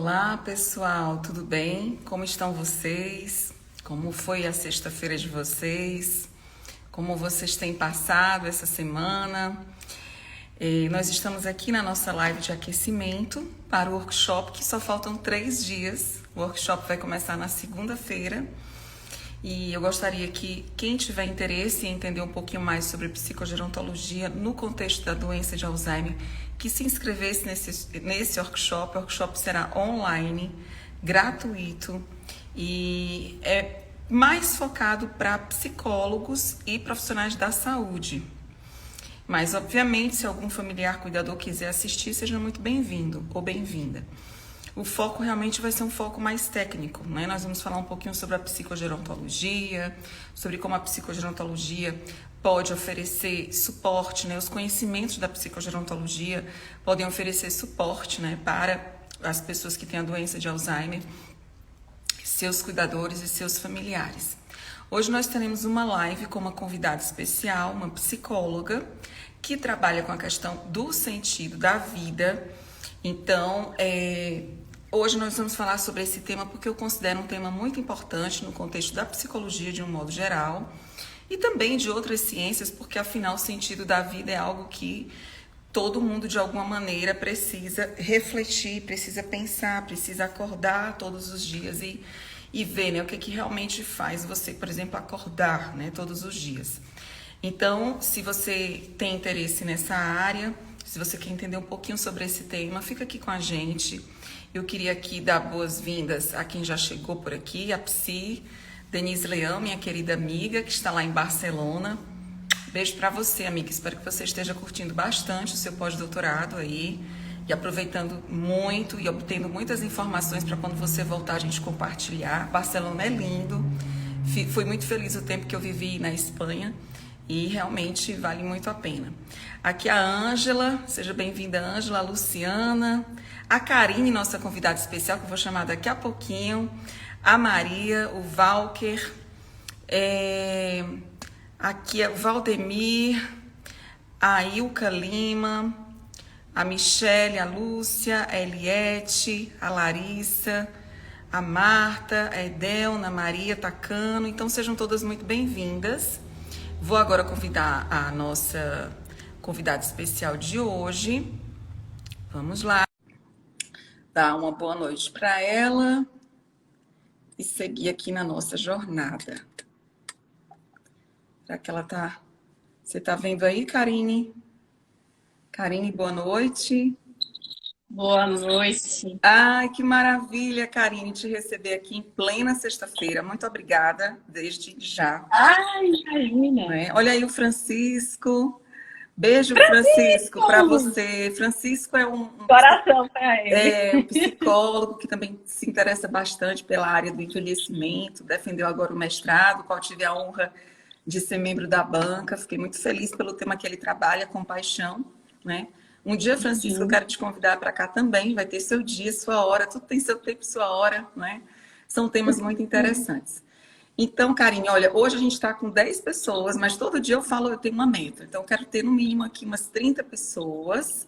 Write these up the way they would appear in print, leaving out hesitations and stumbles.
Olá, pessoal, tudo bem? Como estão vocês? Como foi a sexta-feira de vocês? Como vocês têm passado essa semana? Nós estamos aqui na nossa live de aquecimento para o workshop, que só faltam 3 dias. O workshop vai começar na segunda-feira. E eu gostaria que quem tiver interesse em entender um pouquinho mais sobre psicogerontologia no contexto da doença de Alzheimer, que se inscrevesse nesse workshop. O workshop será online, gratuito e é mais focado para psicólogos e profissionais da saúde. Mas, obviamente, se algum familiar cuidador quiser assistir, seja muito bem-vindo ou bem-vinda. O foco realmente vai ser um foco mais técnico, né? Nós vamos falar um pouquinho sobre a psicogerontologia, sobre como a psicogerontologia pode oferecer suporte, né? Os conhecimentos da psicogerontologia podem oferecer suporte, né, para as pessoas que têm a doença de Alzheimer, seus cuidadores e seus familiares. Hoje nós teremos uma live com uma convidada especial, uma psicóloga, que trabalha com a questão do sentido da vida. Então, hoje nós vamos falar sobre esse tema porque eu considero um tema muito importante no contexto da psicologia de um modo geral e também de outras ciências, porque afinal o sentido da vida é algo que todo mundo de alguma maneira precisa refletir, precisa pensar, precisa acordar todos os dias e ver, né, o que realmente faz você, por exemplo, acordar, né, todos os dias. Então, se você tem interesse nessa área, se você quer entender um pouquinho sobre esse tema, fica aqui com a gente. Eu queria aqui dar boas-vindas a quem já chegou por aqui, a Psi, Denise Leão, minha querida amiga, que está lá em Barcelona. Beijo para você, amiga. Espero que você esteja curtindo bastante o seu pós-doutorado aí e aproveitando muito e obtendo muitas informações para quando você voltar a gente compartilhar. Barcelona é lindo. Fui muito feliz o tempo que eu vivi na Espanha e realmente vale muito a pena. Aqui a Ângela, seja bem-vinda, Ângela, a Luciana, a Karine, nossa convidada especial, que eu vou chamar daqui a pouquinho, a Maria, o Valker, aqui é o Valdemir, a Ilka Lima, a Michele, a Lúcia, a Eliette, a Larissa, a Marta, a Edelna, a Maria Tacano. Então sejam todas muito bem-vindas. Vou agora convidar a nossa convidada especial de hoje. Vamos lá. Dar uma boa noite para ela e seguir aqui na nossa jornada. Será que ela tá... Você tá vendo aí, Karine? Karine, boa noite. Boa noite. Ai, que maravilha, Karine, te receber aqui em plena sexta-feira. Muito obrigada, desde já. Ai, imagina. Né? Olha aí o Francisco. Beijo, Francisco, para você. Francisco é Coração para ele. um psicólogo que também se interessa bastante pela área do envelhecimento, defendeu agora o mestrado, qual tive a honra de ser membro da banca. Fiquei muito feliz pelo tema que ele trabalha, compaixão, né? Um dia, Francisco, eu quero te convidar para cá também, vai ter seu dia, sua hora, tudo tem seu tempo, sua hora, né? São temas muito interessantes. Então, Karine, olha, hoje a gente está com 10 pessoas, mas todo dia eu falo, eu tenho uma meta. Então, eu quero ter no mínimo aqui umas 30 pessoas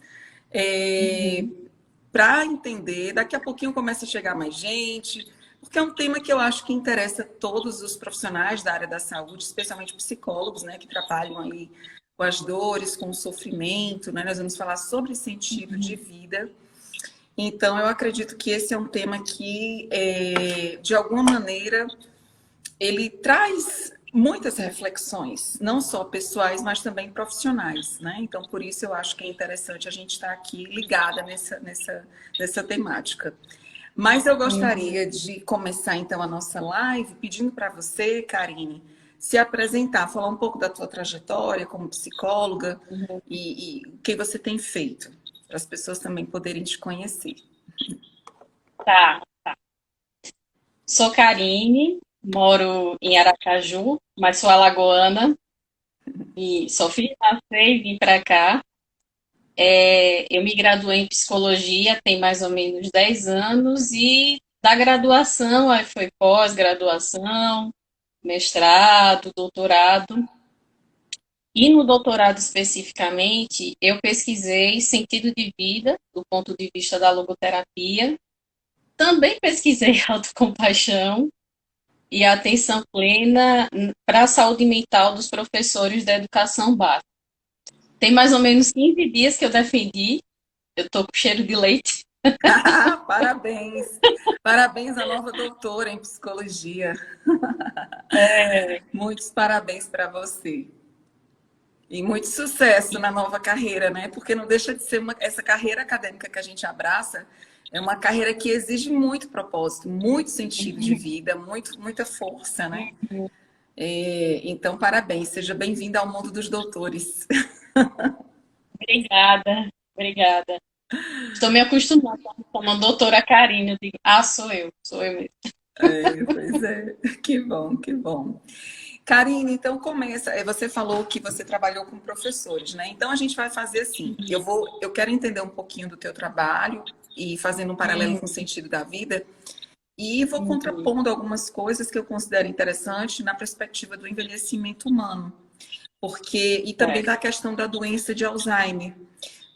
para entender. Daqui a pouquinho começa a chegar mais gente, porque é um tema que eu acho que interessa todos os profissionais da área da saúde, especialmente psicólogos, né, que trabalham aí com as dores, com o sofrimento, né? Nós vamos falar sobre sentido de vida. Então, eu acredito que esse é um tema que, de alguma maneira, ele traz muitas reflexões, não só pessoais, mas também profissionais, né? Então, por isso eu acho que é interessante a gente estar aqui ligada nessa temática. Mas eu gostaria de começar, então, a nossa live pedindo para você, Karine, se apresentar, falar um pouco da tua trajetória como psicóloga e o que você tem feito, para as pessoas também poderem te conhecer. Tá. Sou Karine, moro em Aracaju, mas sou alagoana e sou filha de nascer e vim para cá. Eu me graduei em psicologia tem mais ou menos 10 anos e da graduação, aí foi pós-graduação, mestrado, doutorado. E no doutorado especificamente, eu pesquisei sentido de vida do ponto de vista da logoterapia também pesquisei autocompaixão e atenção plena para a saúde mental dos professores da educação básica. Tem mais ou menos 15 dias que eu defendi, eu estou com cheiro de leite. Parabéns! Parabéns à nova doutora em psicologia. Muitos parabéns para você. E muito sucesso na nova carreira, né? Porque não deixa de ser essa carreira acadêmica que a gente abraça, é uma carreira que exige muito propósito, muito sentido de vida, muita força, né? Então, parabéns, seja bem-vinda ao mundo dos doutores. Obrigada, obrigada. Estou me acostumando com a doutora Karine. Eu digo, sou eu mesmo. Pois é, que bom, que bom. Karine, então começa. Você falou que você trabalhou com professores, né? Então a gente vai fazer assim. Eu quero entender um pouquinho do teu trabalho e fazendo um paralelo com o sentido da vida. E vou contrapondo algumas coisas que eu considero interessantes na perspectiva do envelhecimento humano. E também da questão da doença de Alzheimer.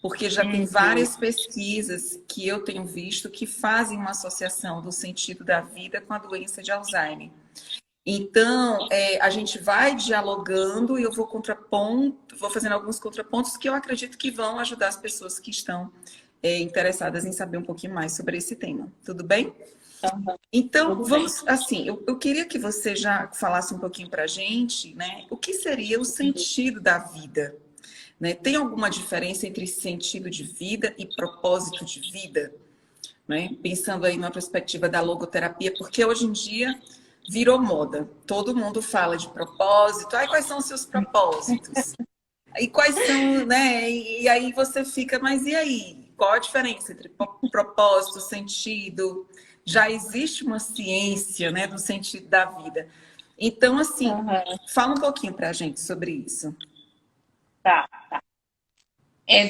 Porque já tem várias pesquisas que eu tenho visto que fazem uma associação do sentido da vida com a doença de Alzheimer. Então, a gente vai dialogando e eu vou vou fazendo alguns contrapontos que eu acredito que vão ajudar as pessoas que estão interessadas em saber um pouquinho mais sobre esse tema. Tudo bem? Então, vamos, assim, eu queria que você já falasse um pouquinho para a gente, né? O que seria o sentido da vida? Né? Tem alguma diferença entre sentido de vida e propósito de vida? Né? Pensando aí numa perspectiva da logoterapia, porque hoje em dia virou moda. Todo mundo fala de propósito. Ai, quais são os seus propósitos? E quais são, né? E aí você fica, mas e aí? Qual a diferença entre propósito, sentido? Já existe uma ciência, né, do sentido da vida. Então, assim, fala um pouquinho pra gente sobre isso. Tá.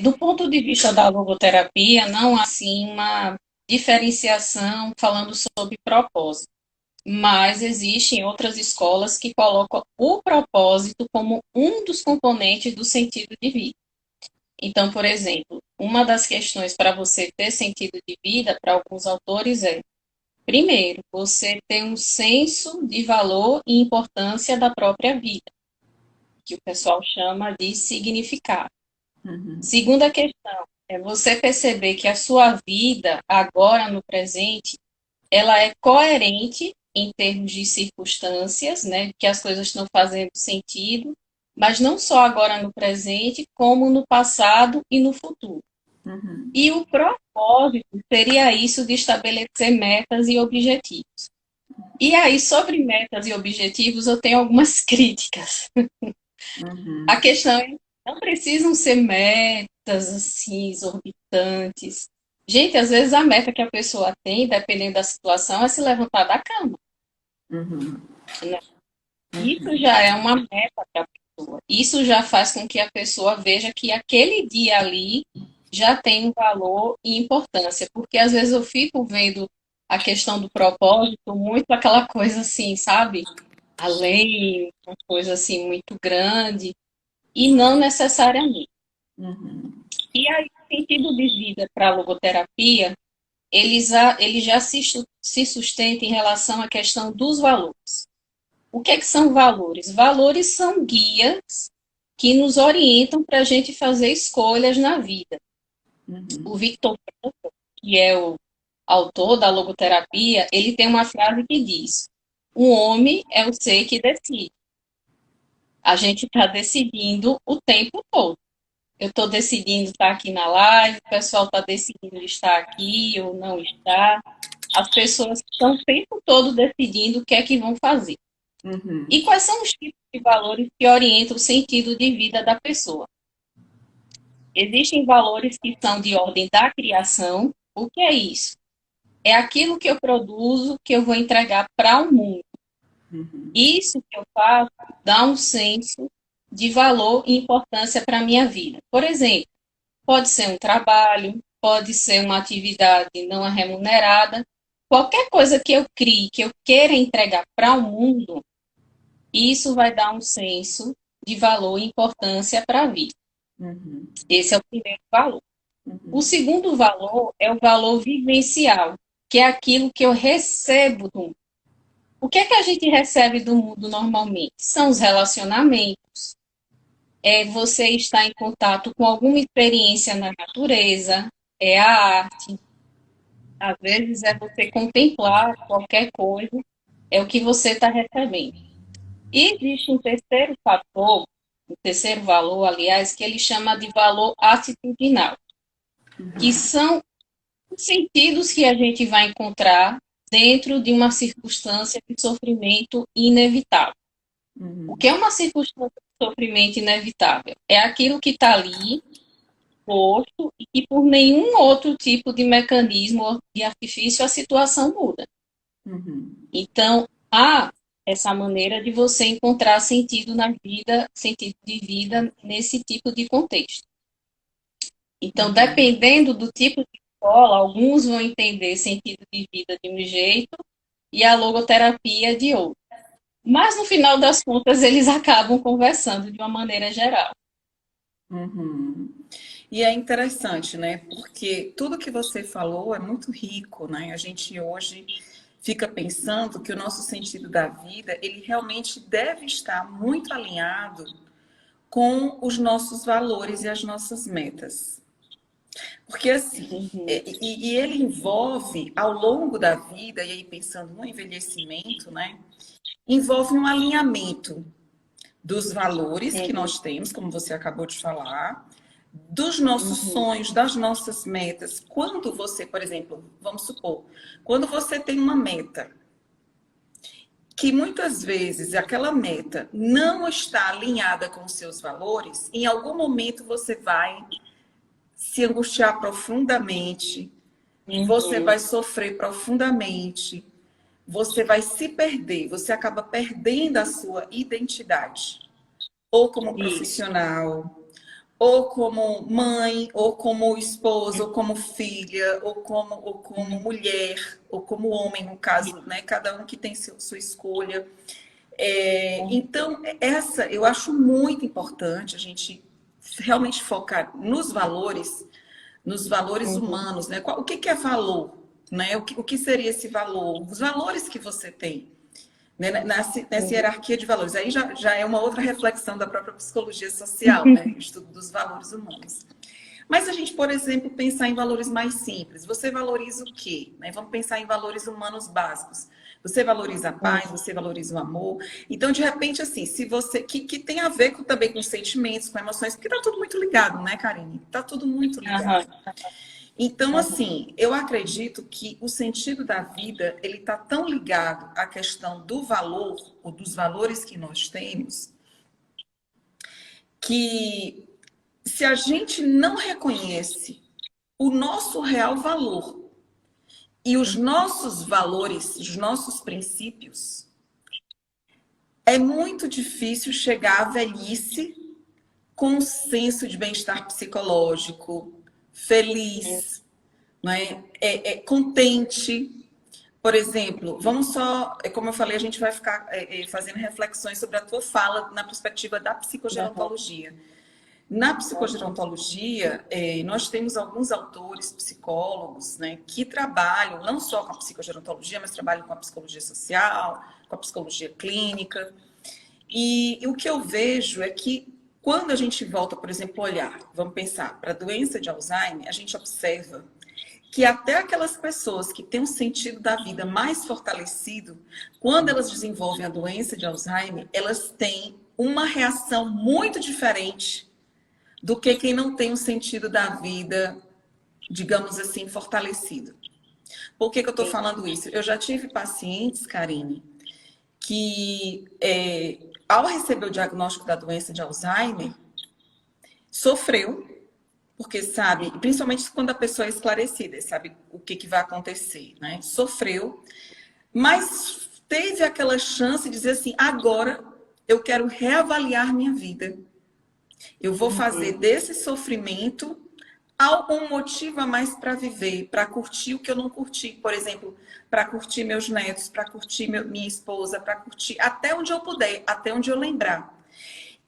Do ponto de vista da logoterapia, não há assim uma diferenciação falando sobre propósito, mas existem outras escolas que colocam o propósito como um dos componentes do sentido de vida. Então, por exemplo, uma das questões para você ter sentido de vida, para alguns autores, primeiro, você ter um senso de valor e importância da própria vida, que o pessoal chama de significado. Segunda questão é você perceber que a sua vida, agora no presente, ela é coerente em termos de circunstâncias, né? Que as coisas estão fazendo sentido, mas não só agora no presente, como no passado e no futuro. E o propósito seria isso de estabelecer metas e objetivos. E aí, sobre metas e objetivos, eu tenho algumas críticas. A questão é, não precisam ser metas assim, exorbitantes. Gente, às vezes a meta que a pessoa tem, dependendo da situação, é se levantar da cama. Né? Isso já é uma meta para a pessoa. Isso já faz com que a pessoa veja que aquele dia ali já tem um valor e importância. Porque às vezes eu fico vendo a questão do propósito muito aquela coisa assim, sabe? Além, uma coisa assim muito grande. E não necessariamente. E aí, o sentido de vida para a logoterapia, ele já se sustenta em relação à questão dos valores. O que é que são valores? Valores são guias que nos orientam para a gente fazer escolhas na vida. O Victor Frankl, que é o autor da logoterapia, ele tem uma frase que diz: o homem é o ser que decide. A gente está decidindo o tempo todo. Eu estou decidindo estar aqui na live, o pessoal está decidindo estar aqui ou não estar. As pessoas estão o tempo todo decidindo o que é que vão fazer. E quais são os tipos de valores que orientam o sentido de vida da pessoa? Existem valores que são de ordem da criação. O que é isso? É aquilo que eu produzo que eu vou entregar para o mundo. Isso que eu faço dá um senso de valor e importância para a minha vida. Por exemplo, pode ser um trabalho, pode ser uma atividade não remunerada, qualquer coisa que eu crie, que eu queira entregar para o mundo, isso vai dar um senso de valor e importância para a vida. Esse é o primeiro valor. O segundo valor é o valor vivencial, que é aquilo que eu recebo do mundo. O que é que a gente recebe do mundo normalmente? São os relacionamentos, é você estar em contato com alguma experiência na natureza, é a arte, às vezes é você contemplar qualquer coisa, é o que você está recebendo. E existe um terceiro fator, um terceiro valor, aliás, que ele chama de valor atitudinal, que são os sentidos que a gente vai encontrar dentro de uma circunstância de sofrimento inevitável. O que é uma circunstância de sofrimento inevitável? É aquilo que está ali, posto, e que por nenhum outro tipo de mecanismo de artifício a situação muda. Então, há essa maneira de você encontrar sentido na vida, sentido de vida nesse tipo de contexto. Então, dependendo do tipo de escola, alguns vão entender sentido de vida de um jeito e a logoterapia de outro. Mas, no final das contas, eles acabam conversando de uma maneira geral. E é interessante, né? Porque tudo que você falou é muito rico, né? A gente hoje fica pensando que o nosso sentido da vida, ele realmente deve estar muito alinhado com os nossos valores e as nossas metas. Porque assim, e ele envolve ao longo da vida, e aí pensando no envelhecimento, né? Envolve um alinhamento dos valores que nós temos, como você acabou de falar, dos nossos sonhos, das nossas metas. Quando você, por exemplo, vamos supor, quando você tem uma meta, que muitas vezes aquela meta não está alinhada com os seus valores, em algum momento você vai se angustiar profundamente, você vai sofrer profundamente, você vai se perder, você acaba perdendo a sua identidade, ou como profissional, ou como mãe, ou como esposa, ou como filha, ou como mulher, ou como homem, no caso, né? Cada um que tem sua escolha. Então, eu acho muito importante a gente realmente focar nos valores humanos, né? O que é valor? Né? O que seria esse valor? Os valores que você tem, né? Nessa hierarquia de valores. Aí já é uma outra reflexão da própria psicologia social, né? O estudo dos valores humanos. Mas a gente, por exemplo, pensar em valores mais simples. Você valoriza o quê? Né? Vamos pensar em valores humanos básicos. Você valoriza a paz, você valoriza o amor. Então, de repente, assim, se você. Que tem a ver também com sentimentos, com emoções, porque tá tudo muito ligado, né, Karine? Tá tudo muito ligado. Então, assim, eu acredito que o sentido da vida, ele tá tão ligado à questão do valor, ou dos valores que nós temos, que se a gente não reconhece o nosso real valor e os nossos valores, os nossos princípios, é muito difícil chegar à velhice com um senso de bem-estar psicológico, feliz, né? Contente. Por exemplo, vamos só, como eu falei, a gente vai ficar fazendo reflexões sobre a tua fala na perspectiva da psicogerontologia. Na psicogerontologia, nós temos alguns autores, psicólogos, né, que trabalham não só com a psicogerontologia, mas trabalham com a psicologia social, com a psicologia clínica. E o que eu vejo é que quando a gente volta, por exemplo, a olhar, vamos pensar, para a doença de Alzheimer, a gente observa que até aquelas pessoas que têm um sentido da vida mais fortalecido, quando elas desenvolvem a doença de Alzheimer, elas têm uma reação muito diferente do que quem não tem um sentido da vida, digamos assim, fortalecido. Por que eu estou falando isso? Eu já tive pacientes, Karine, que ao receber o diagnóstico da doença de Alzheimer, sofreu, porque sabe, principalmente quando a pessoa é esclarecida, sabe o que vai acontecer, né? Sofreu, mas teve aquela chance de dizer assim, agora eu quero reavaliar minha vida. Eu vou fazer desse sofrimento algum motivo a mais para viver, para curtir o que eu não curti. Por exemplo, para curtir meus netos, para curtir minha esposa, para curtir até onde eu puder, até onde eu lembrar.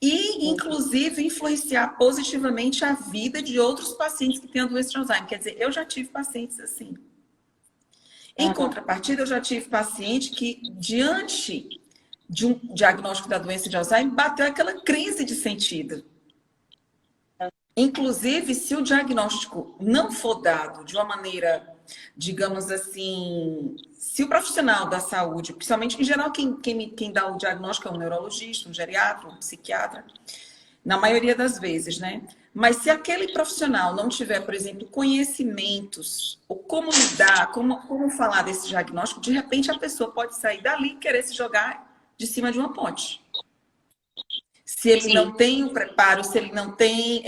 E, inclusive, influenciar positivamente a vida de outros pacientes que têm a doença de Alzheimer. Quer dizer, eu já tive pacientes assim. Em contrapartida, eu já tive paciente que, diante de um diagnóstico da doença de Alzheimer, bateu aquela crise de sentido. Inclusive, se o diagnóstico não for dado de uma maneira, digamos assim, se o profissional da saúde, principalmente, em geral, quem dá o diagnóstico é um neurologista, um geriatra, um psiquiatra, na maioria das vezes, né? Mas se aquele profissional não tiver, por exemplo, conhecimentos, ou como lidar, como falar desse diagnóstico, de repente a pessoa pode sair dali e querer se jogar de cima de uma ponte. Se ele não tem o preparo, se ele não tem...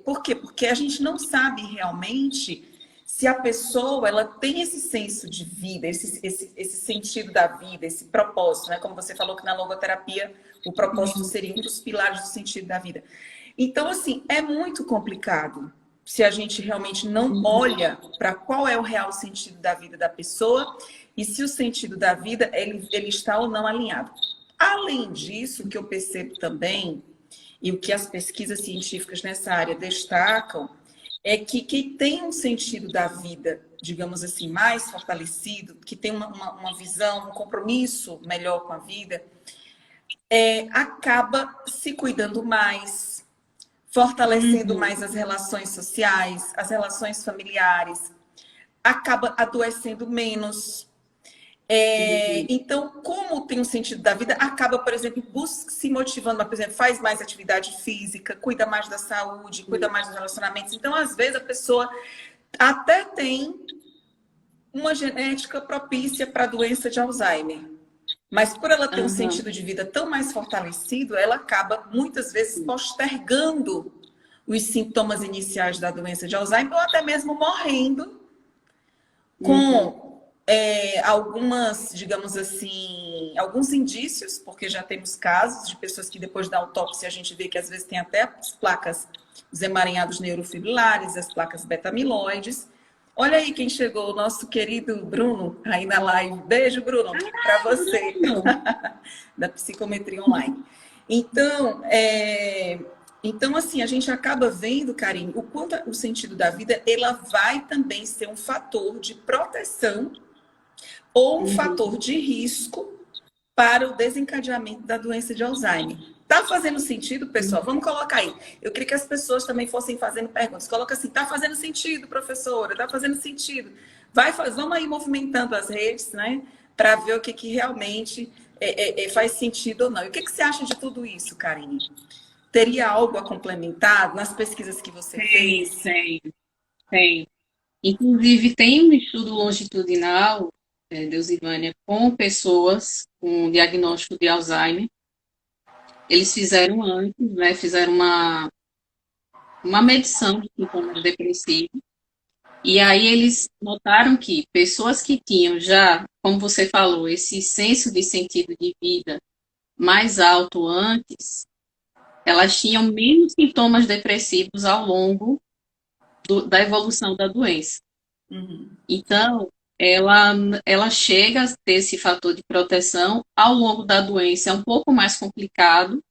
Por quê? Porque a gente não sabe realmente se a pessoa ela tem esse senso de vida, esse sentido da vida, esse propósito, né? Como você falou que na logoterapia o propósito seria um dos pilares do sentido da vida. Então, assim, é muito complicado se a gente realmente não olha para qual é o real sentido da vida da pessoa e se o sentido da vida ele está ou não alinhado. Além disso, o que eu percebo também, e o que as pesquisas científicas nessa área destacam, é que quem tem um sentido da vida, digamos assim, mais fortalecido, que tem uma visão, um compromisso melhor com a vida, acaba se cuidando mais, fortalecendo mais as relações sociais, as relações familiares, acaba adoecendo menos. Então, como tem um sentido da vida, acaba, por exemplo, se motivando, por exemplo, faz mais atividade física, cuida mais da saúde, cuida mais dos relacionamentos. Então, às vezes, a pessoa até tem uma genética propícia para a doença de Alzheimer. Mas por ela ter um sentido de vida tão mais fortalecido, ela acaba, muitas vezes, postergando os sintomas iniciais da doença de Alzheimer ou até mesmo morrendo com... algumas, digamos assim, alguns indícios, porque já temos casos de pessoas que depois da autópsia a gente vê que às vezes tem até as placas, os emaranhados neurofibrilares, as placas beta-amiloides. Olha aí quem chegou, o nosso querido Bruno, aí na live. Beijo, Bruno, para você, da Psicometria Online. Então, assim, a gente acaba vendo, Karine, o quanto o sentido da vida, ela vai também ser um fator de proteção ou um fator de risco para o desencadeamento da doença de Alzheimer. Tá fazendo sentido, pessoal? Vamos colocar aí. Eu queria que as pessoas também fossem fazendo perguntas. Coloca assim, tá fazendo sentido, professora? Tá fazendo sentido? Vamos aí movimentando as redes, né? Para ver o que realmente faz sentido ou não. E o que você acha de tudo isso, Karine? Teria algo a complementar nas pesquisas que você fez? Tem. Inclusive, tem um estudo longitudinal, Deusivânia, com pessoas com diagnóstico de Alzheimer. Eles fizeram antes, né? Fizeram uma medição de sintomas depressivos. E aí eles notaram que pessoas que tinham já, como você falou, esse senso de sentido de vida mais alto antes, elas tinham menos sintomas depressivos ao longo da evolução da doença. Então, ela chega a ter esse fator de proteção ao longo da doença. É um pouco mais complicado,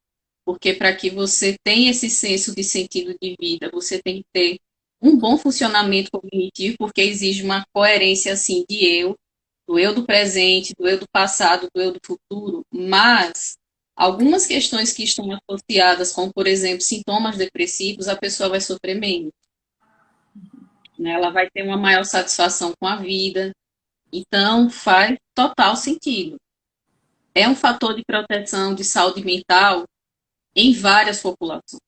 porque para que você tenha esse senso de sentido de vida, você tem que ter um bom funcionamento cognitivo, porque exige uma coerência assim do eu do presente, do eu do passado, do eu do futuro, mas algumas questões que estão associadas com, por exemplo, sintomas depressivos, a pessoa vai sofrer menos. Né? Ela vai ter uma maior satisfação com a vida. Então, faz total sentido. É um fator de proteção de saúde mental em várias populações.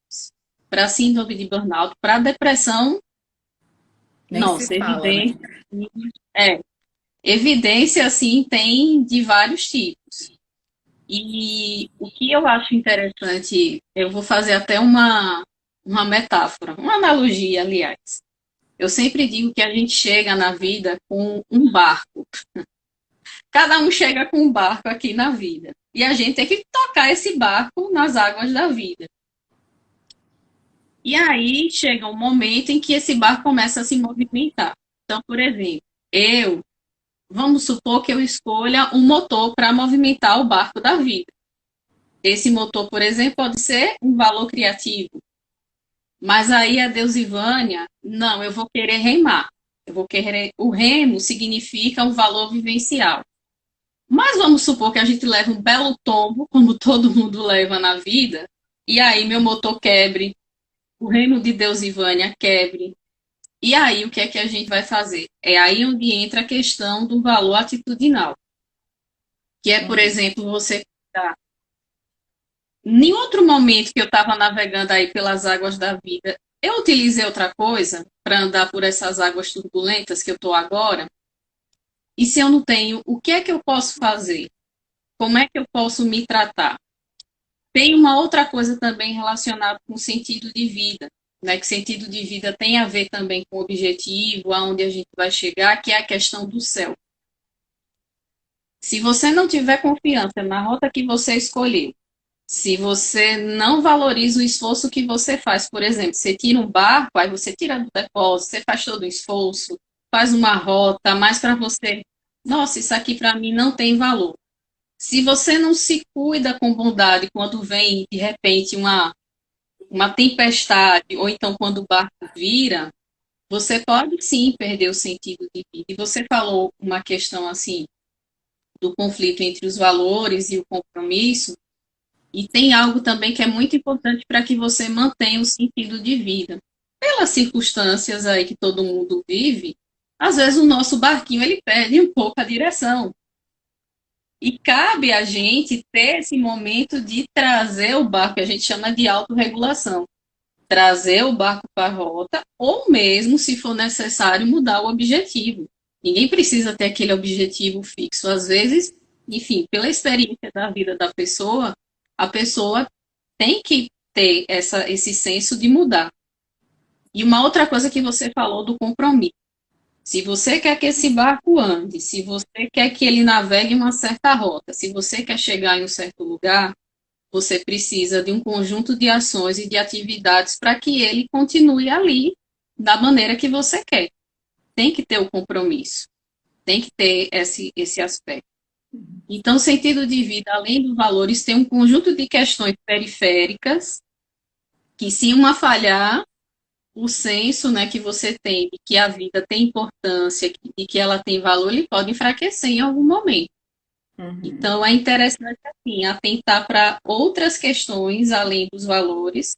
Para síndrome de burnout, para depressão, nem nossa, se fala, evidência. Né? Evidência, assim, tem de vários tipos. E o que eu acho interessante, eu vou fazer até uma metáfora, uma analogia, aliás. Eu sempre digo que a gente chega na vida com um barco. Cada um chega com um barco aqui na vida. E a gente tem que tocar esse barco nas águas da vida. E aí chega um momento em que esse barco começa a se movimentar. Então, por exemplo, vamos supor que eu escolha um motor para movimentar o barco da vida. Esse motor, por exemplo, pode ser um valor criativo. Mas aí a Deusivânia, não, eu vou querer remar. Eu vou querer. O remo significa um valor vivencial. Mas vamos supor que a gente leve um belo tombo, como todo mundo leva na vida, e aí meu motor quebre, o reino de Deus e Vânia quebre. E aí o que é que a gente vai fazer? É aí onde entra a questão do valor atitudinal, que é, por Uhum. exemplo, você em outro momento que eu estava navegando aí pelas águas da vida, eu utilizei outra coisa para andar por essas águas turbulentas que eu estou agora. E se eu não tenho, o que é que eu posso fazer? Como é que eu posso me tratar? Tem uma outra coisa também relacionada com o sentido de vida, né? Que sentido de vida tem a ver também com o objetivo, aonde a gente vai chegar, que é a questão do céu. Se você não tiver confiança na rota que você escolheu, se você não valoriza o esforço que você faz, por exemplo, você tira um barco, aí você tira do depósito, você faz todo o esforço, faz uma rota, mas para você, nossa, isso aqui para mim não tem valor. Se você não se cuida com bondade quando vem de repente uma tempestade, ou então quando o barco vira, você pode sim perder o sentido de vida. E você falou uma questão assim do conflito entre os valores e o compromisso. E tem algo também que é muito importante para que você mantenha o sentido de vida. Pelas circunstâncias aí que todo mundo vive, às vezes o nosso barquinho ele perde um pouco a direção. E cabe a gente ter esse momento de trazer o barco, que a gente chama de autorregulação. Trazer o barco para a rota, ou mesmo, se for necessário, mudar o objetivo. Ninguém precisa ter aquele objetivo fixo. Às vezes, enfim, pela experiência da vida da pessoa, a pessoa tem que ter esse senso de mudar. E uma outra coisa que você falou do compromisso. Se você quer que esse barco ande, se você quer que ele navegue uma certa rota, se você quer chegar em um certo lugar, você precisa de um conjunto de ações e de atividades para que ele continue ali da maneira que você quer. Tem que ter o compromisso, tem que ter esse aspecto. Então, o sentido de vida, além dos valores, tem um conjunto de questões periféricas que, se uma falhar, o senso, né, que você tem de que a vida tem importância e que ela tem valor, ele pode enfraquecer em algum momento. Uhum. Então, é interessante, assim, atentar para outras questões, além dos valores,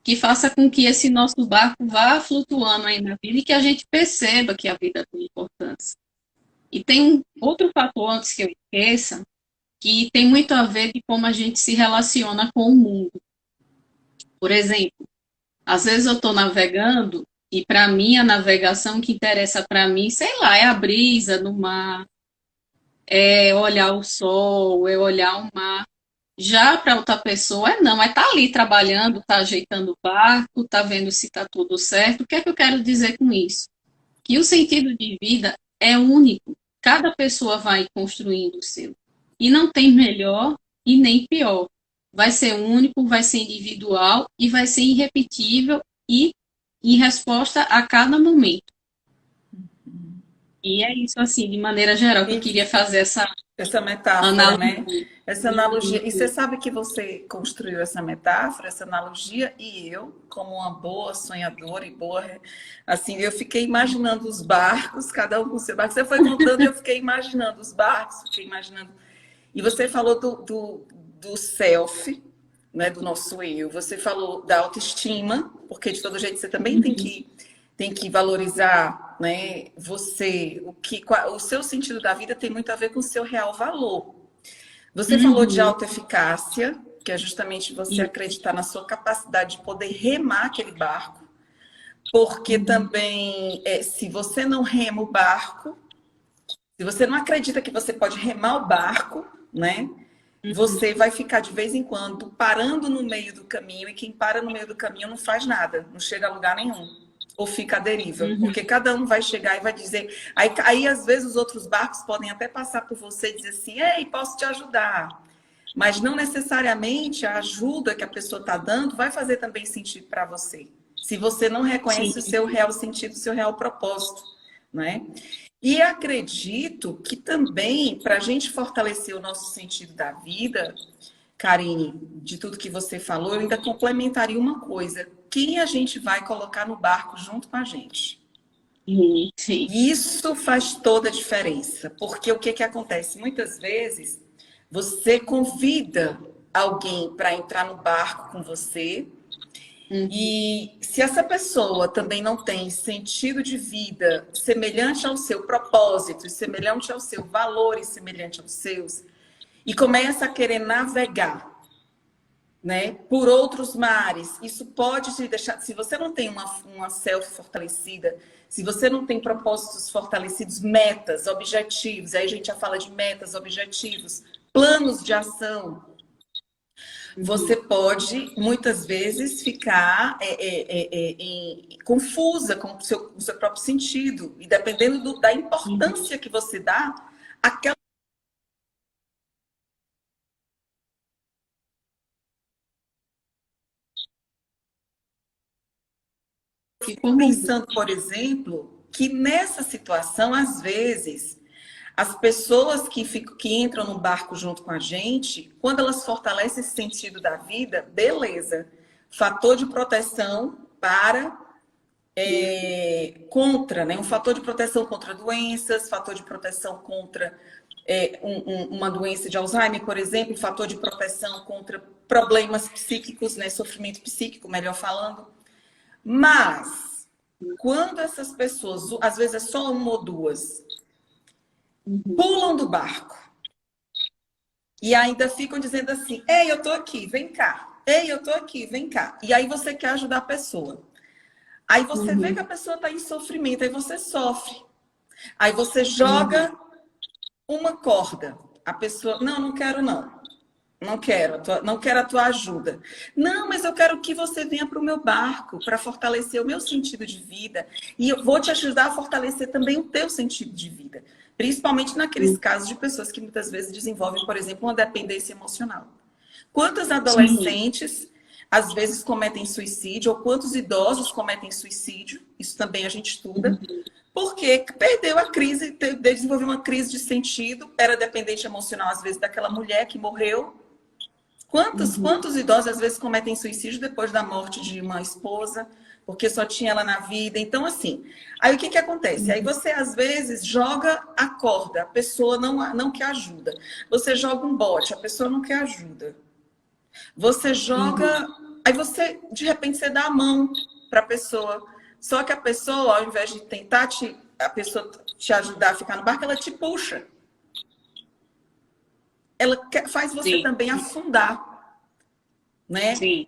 que faça com que esse nosso barco vá flutuando aí na vida e que a gente perceba que a vida tem importância. E tem um outro fator, antes que eu esqueça, que tem muito a ver de como a gente se relaciona com o mundo. Por exemplo, às vezes eu estou navegando e para mim a navegação que interessa para mim, sei lá, é a brisa no mar, é olhar o sol, é olhar o mar. Já para outra pessoa é não, é estar ali trabalhando, tá ajeitando o barco, tá vendo se está tudo certo. O que é que eu quero dizer com isso? Que o sentido de vida é único. Cada pessoa vai construindo o seu. E não tem melhor e nem pior. Vai ser único, vai ser individual e vai ser irrepetível e em resposta a cada momento. E é isso, assim, de maneira geral, que eu E queria fazer essa essa metáfora, né? analogia. Essa analogia. E você sabe que você construiu essa metáfora, essa analogia, e eu, como uma boa sonhadora e boa. Assim, eu fiquei imaginando os barcos, cada um com o seu barco. Você foi contando e eu fiquei imaginando os barcos, fiquei imaginando. E você falou do self, né, do nosso eu. Você falou da autoestima, porque de todo jeito você também tem que valorizar, né, você, o seu sentido da vida tem muito a ver com o seu real valor. Você falou de Uhum. autoeficácia, que é justamente você acreditar na sua capacidade de poder remar aquele barco, porque também, se você não rema o barco, se você não acredita que você pode remar o barco, né, você vai ficar de vez em quando parando no meio do caminho, e quem para no meio do caminho não faz nada, não chega a lugar nenhum. Ou fica à deriva, Uhum. porque cada um vai chegar e vai dizer. Aí às vezes, os outros barcos podem até passar por você e dizer assim: ei, posso te ajudar. Mas não necessariamente a ajuda que a pessoa está dando vai fazer também sentido para você. Se você não Sim. reconhece o seu real sentido, o seu real propósito, né? E acredito que também, para a gente fortalecer o nosso sentido da vida, Karine, de tudo que você falou, eu ainda complementaria uma coisa. Quem a gente vai colocar no barco junto com a gente? Sim. E isso faz toda a diferença, porque o que que acontece? Muitas vezes você convida alguém para entrar no barco com você, Uhum, e se essa pessoa também não tem sentido de vida semelhante ao seu propósito, semelhante ao seu valor e semelhante aos seus, e começa a querer navegar, né, por outros mares, isso pode te deixar. Se você não tem uma self fortalecida, se você não tem propósitos fortalecidos, metas, objetivos, aí a gente já fala de metas, objetivos, planos de ação, uhum, você pode muitas vezes ficar confusa com o seu próprio sentido, e dependendo da uhum. importância que você dá, aquela Ficou mudo. pensando, por exemplo, que nessa situação, às vezes, as pessoas que entram no barco junto com a gente, quando elas fortalecem esse sentido da vida, beleza. Fator de proteção para contra, né? Um fator de proteção contra doenças, fator de proteção contra uma doença de Alzheimer, por exemplo, um fator de proteção contra problemas psíquicos, né? Sofrimento psíquico, melhor falando. Mas quando essas pessoas, às vezes é só uma ou duas, Uhum, pulam do barco e ainda ficam dizendo assim: ei, eu tô aqui, vem cá. Ei, eu tô aqui, vem cá. E aí você quer ajudar a pessoa. Aí você vê que a uhum, pessoa está em sofrimento, aí você sofre. Aí você uhum, joga uma corda. A pessoa, não, não quero não. Não quero, não quero a tua ajuda. Não, mas eu quero que você venha para o meu barco para fortalecer o meu sentido de vida. E eu vou te ajudar a fortalecer também o teu sentido de vida. Principalmente naqueles uhum. casos de pessoas que muitas vezes desenvolvem, por exemplo, uma dependência emocional. Quantas Sim. adolescentes às vezes cometem suicídio, ou quantos idosos cometem suicídio, isso também a gente estuda, Uhum, porque perdeu a crise, desenvolveu uma crise de sentido, era dependente emocional, às vezes, daquela mulher que morreu. uhum, Quantos idosos às vezes cometem suicídio depois da morte de uma esposa, porque só tinha ela na vida? Então, assim, aí o que que acontece? Aí uhum, você às vezes joga a corda, a pessoa não quer ajuda. Você joga um bote, a pessoa não quer ajuda. Você uhum, joga, aí você de repente você dá a mão para a pessoa. Só que a pessoa, ao invés de tentar a pessoa te ajudar a ficar no barco, ela te puxa. Faz você sim, também afundar, né? sim.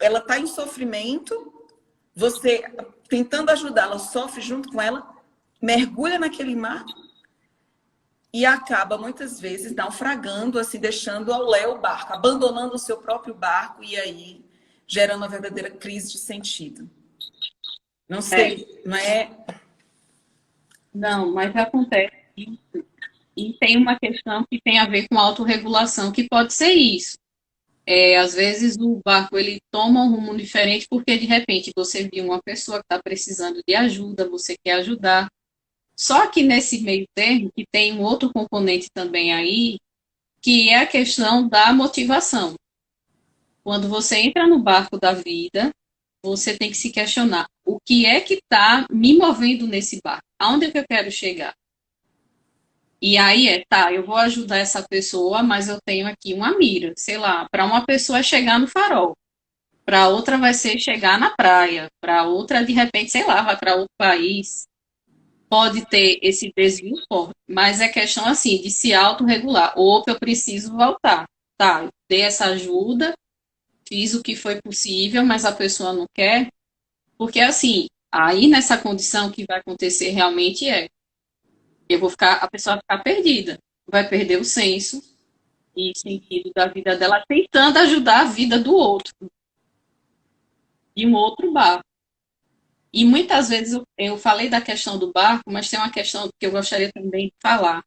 Ela está em sofrimento, você tentando ajudá-la, sofre junto com ela, mergulha naquele mar e acaba muitas vezes naufragando, assim, deixando ao léu o barco, abandonando o seu próprio barco e aí gerando uma verdadeira crise de sentido. Não É. sei, não é? Não, mas acontece isso. E tem uma questão que tem a ver com autorregulação, que pode ser isso. Às vezes o barco ele toma um rumo diferente porque de repente você viu uma pessoa que está precisando de ajuda, você quer ajudar. Só que nesse meio termo, que tem um outro componente também aí, que é a questão da motivação. Quando você entra no barco da vida, você tem que se questionar: o que é que está me movendo nesse barco? Aonde é que eu quero chegar? E aí tá, eu vou ajudar essa pessoa, mas eu tenho aqui uma mira, sei lá, para uma pessoa é chegar no farol, para outra vai ser chegar na praia, para outra de repente, sei lá, vai para outro país. Pode ter esse desvio forte, mas é questão assim de se autorregular. Ou que eu preciso voltar. Tá, eu dei essa ajuda, fiz o que foi possível, mas a pessoa não quer, porque assim, aí nessa condição que vai acontecer realmente eu vou ficar, a pessoa vai ficar perdida, vai perder o senso e sentido da vida dela, tentando ajudar a vida do outro, de um outro barco. E muitas vezes eu falei da questão do barco, mas tem uma questão que eu gostaria também de falar.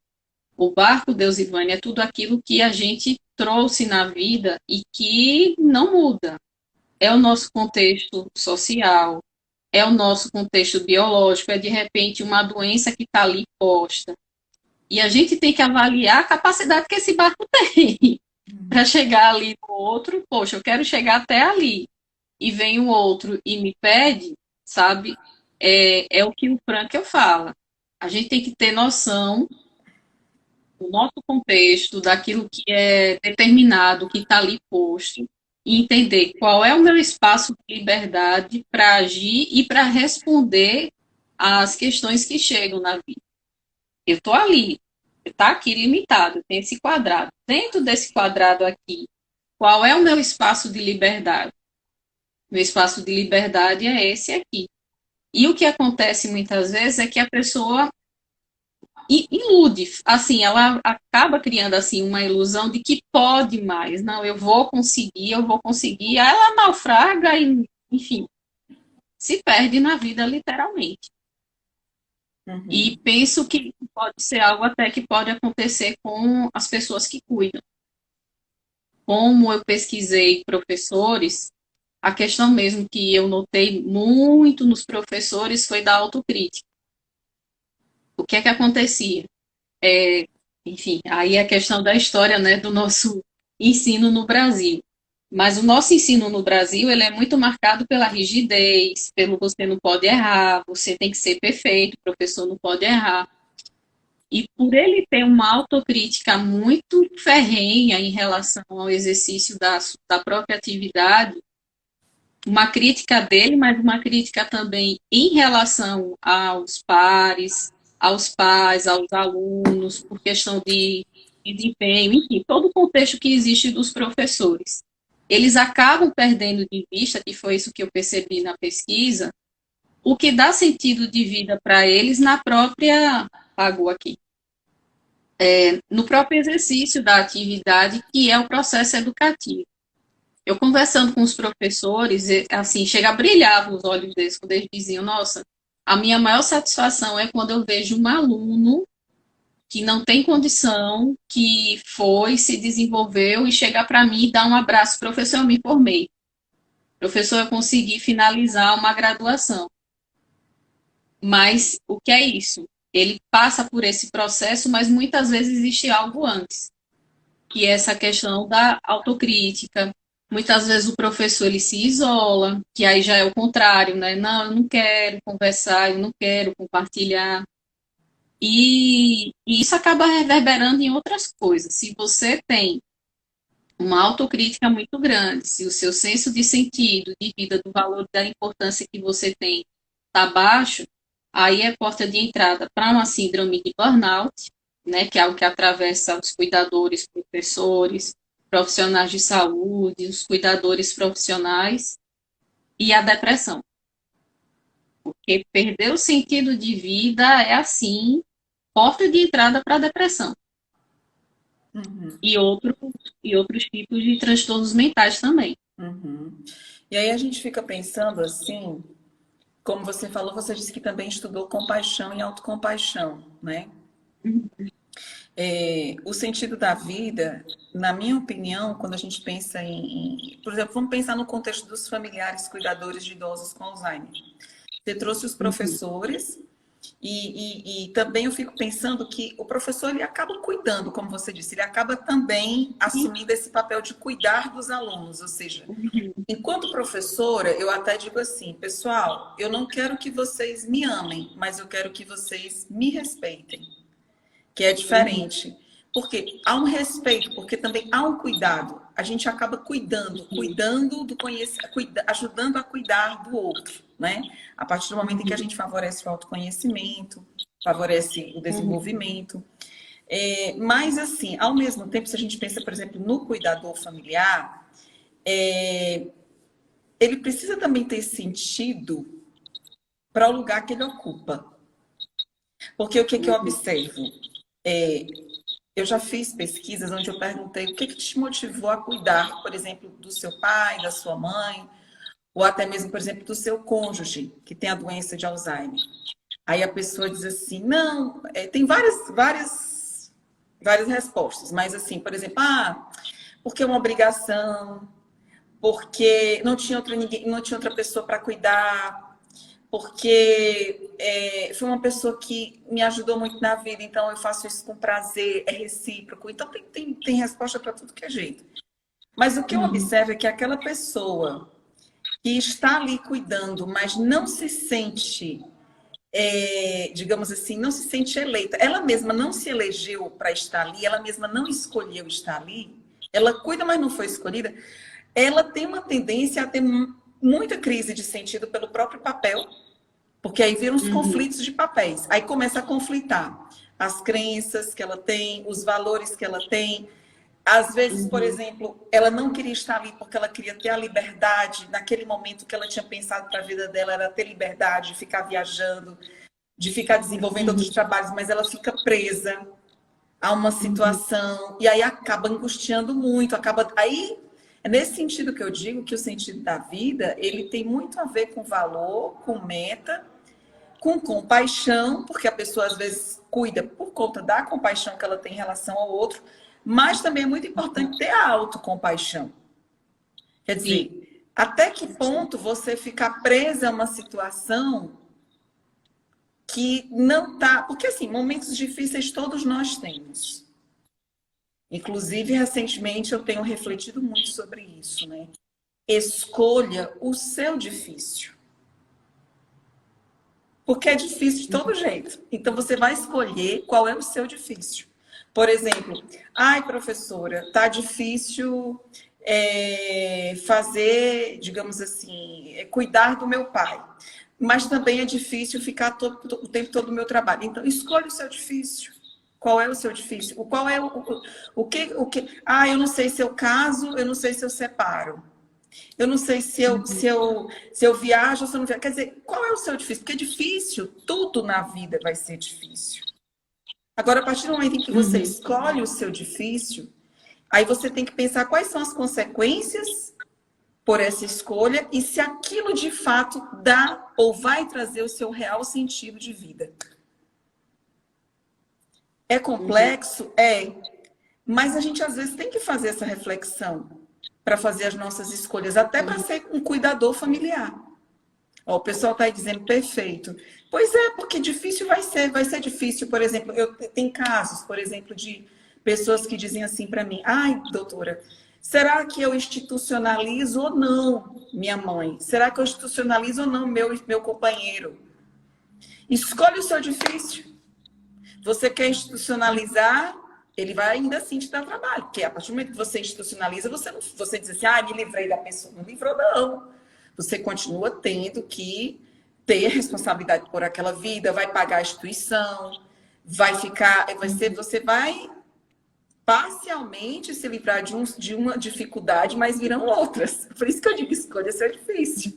O barco, Deus e Vânia, é tudo aquilo que a gente trouxe na vida e que não muda. É o nosso contexto social, é o nosso contexto biológico, é de repente uma doença que está ali posta. E a gente tem que avaliar a capacidade que esse barco tem para chegar ali no outro. Poxa, eu quero chegar até ali. E vem o outro e me pede, sabe? é o que o Frankl fala. A gente tem que ter noção do nosso contexto, daquilo que é determinado, que está ali posto, e entender qual é o meu espaço de liberdade para agir e para responder às questões que chegam na vida. Eu estou ali, está aqui limitado, tem esse quadrado. Dentro desse quadrado aqui, qual é o meu espaço de liberdade? Meu espaço de liberdade é esse aqui. E o que acontece muitas vezes é que a pessoa ilude, assim, ela acaba criando assim uma ilusão de que pode mais. Não, eu vou conseguir. Aí ela naufraga e, enfim, se perde na vida literalmente. E penso que pode ser algo até que pode acontecer com as pessoas que cuidam. Como eu pesquisei professores, a questão mesmo que eu notei muito nos professores foi da autocrítica. O que é que acontecia? Enfim, aí é a questão da história, né, do nosso ensino no Brasil. Mas o nosso ensino no Brasil, ele é muito marcado pela rigidez, pelo você não pode errar, você tem que ser perfeito, o professor não pode errar. E por ele ter uma autocrítica muito ferrenha em relação ao exercício da própria atividade, uma crítica dele, mas uma crítica também em relação aos pares, aos pais, aos alunos, por questão de desempenho, enfim, todo o contexto que existe dos professores. Eles acabam perdendo de vista, que foi isso que eu percebi na pesquisa, o que dá sentido de vida para eles na própria, pago aqui, no próprio exercício da atividade, que é o processo educativo. Eu conversando com os professores, assim, chega a brilhar os olhos deles quando eles diziam, nossa, a minha maior satisfação é quando eu vejo um aluno que não tem condição, que foi, se desenvolveu e chega para mim e dá um abraço, professor, eu me formei. Professor, eu consegui finalizar uma graduação. Mas o que é isso? Ele passa por esse processo, mas muitas vezes existe algo antes, que é essa questão da autocrítica. Muitas vezes o professor ele se isola, que aí já é o contrário, né? Não, eu não quero conversar, eu não quero compartilhar. E isso acaba reverberando em outras coisas. Se você tem uma autocrítica muito grande, se o seu senso de sentido, de vida, do valor, da importância que você tem está baixo, aí é porta de entrada para uma síndrome de burnout, né, que é algo que atravessa os cuidadores, professores, profissionais de saúde, os cuidadores profissionais e a depressão. Porque perder o sentido de vida é assim, porta de entrada para a depressão. E outros tipos de transtornos mentais também. E aí a gente fica pensando assim, como você falou, você disse que também estudou compaixão e autocompaixão, né? O sentido da vida, na minha opinião, quando a gente pensa por exemplo, vamos pensar no contexto dos familiares cuidadores de idosos com Alzheimer. Você trouxe os professores e também eu fico pensando que o professor ele acaba cuidando, como você disse, ele acaba também assumindo esse papel de cuidar dos alunos, ou seja, enquanto professora, eu até digo assim, pessoal, eu não quero que vocês me amem, mas eu quero que vocês me respeitem, que é diferente. Porque há um respeito, porque também há um cuidado. A gente acaba cuidando do conhecimento, ajudando a cuidar do outro, né? A partir do momento em que a gente favorece o autoconhecimento, favorece o desenvolvimento. Mas, assim, ao mesmo tempo, se a gente pensa, por exemplo, no cuidador familiar, ele precisa também ter sentido para o lugar que ele ocupa. Porque o que eu observo? Eu já fiz pesquisas onde eu perguntei o que te motivou a cuidar, por exemplo, do seu pai, da sua mãe, ou até mesmo, por exemplo, do seu cônjuge, que tem a doença de Alzheimer. Aí a pessoa diz assim, não, tem várias respostas, mas assim, por exemplo, porque é uma obrigação, porque não tinha outra pessoa para cuidar, porque foi uma pessoa que me ajudou muito na vida, então eu faço isso com prazer, é recíproco. Então tem resposta para tudo que é jeito. Mas o que eu observo é que aquela pessoa que está ali cuidando, mas não se sente digamos assim, não se sente eleita. Ela mesma não se elegeu para estar ali, ela mesma não escolheu estar ali, ela cuida, mas não foi escolhida. Ela tem uma tendência a ter muita crise de sentido pelo próprio papel, porque aí viram os Uhum, conflitos de papéis. Aí começa a conflitar as crenças que ela tem, os valores que ela tem. Às vezes, por uhum, exemplo, ela não queria estar ali porque ela queria ter a liberdade, naquele momento que ela tinha pensado para a vida dela era ter liberdade, de ficar viajando, de ficar desenvolvendo outros uhum, trabalhos, mas ela fica presa a uma uhum, situação e aí acaba angustiando muito, acaba aí é nesse sentido que eu digo que o sentido da vida, ele tem muito a ver com valor, com meta, com compaixão, porque a pessoa às vezes cuida por conta da compaixão que ela tem em relação ao outro, mas também é muito uhum. importante ter a autocompaixão. Quer Sim, dizer, até que ponto você ficar presa a uma situação que não tá. Porque, assim, momentos difíceis todos nós temos. Inclusive, recentemente, eu tenho refletido muito sobre isso, né? Escolha o seu difícil. Porque é difícil de todo jeito. Então, você vai escolher qual é o seu difícil. Por exemplo, ai, professora, tá difícil fazer, digamos assim, cuidar do meu pai. Mas também é difícil ficar o tempo todo no meu trabalho. Então, escolha o seu difícil. Qual é o seu difícil? Qual é o que? Ah, eu não sei se eu caso, eu não sei se eu separo. Eu não sei uhum, se eu viajo ou se eu não viajo. Quer dizer, qual é o seu difícil? Porque é difícil, tudo na vida vai ser difícil. Agora, a partir do momento em que você uhum, escolhe o seu difícil, aí você tem que pensar quais são as consequências por essa escolha e se aquilo de fato dá ou vai trazer o seu real sentido de vida. É uhum, complexo? É. Mas a gente às vezes tem que fazer essa reflexão para fazer as nossas escolhas, até para uhum, ser um cuidador familiar. Ó, o pessoal está aí dizendo perfeito. Pois é, porque difícil vai ser difícil. Por exemplo, eu tenho casos, por exemplo, de pessoas que dizem assim para mim: ai, doutora, será que eu institucionalizo ou não minha mãe? Será que eu institucionalizo ou não meu companheiro? Escolhe o seu difícil. Você quer institucionalizar, ele vai ainda assim te dar trabalho, porque a partir do momento que você institucionaliza, você, não, você diz assim, ah, me livrei da pessoa. Não livrou, não. Você continua tendo que ter responsabilidade por aquela vida, vai pagar a instituição, vai ficar, uhum. você vai parcialmente se livrar de uma dificuldade, mas virão outras. Por isso que eu digo, escolha ser difícil.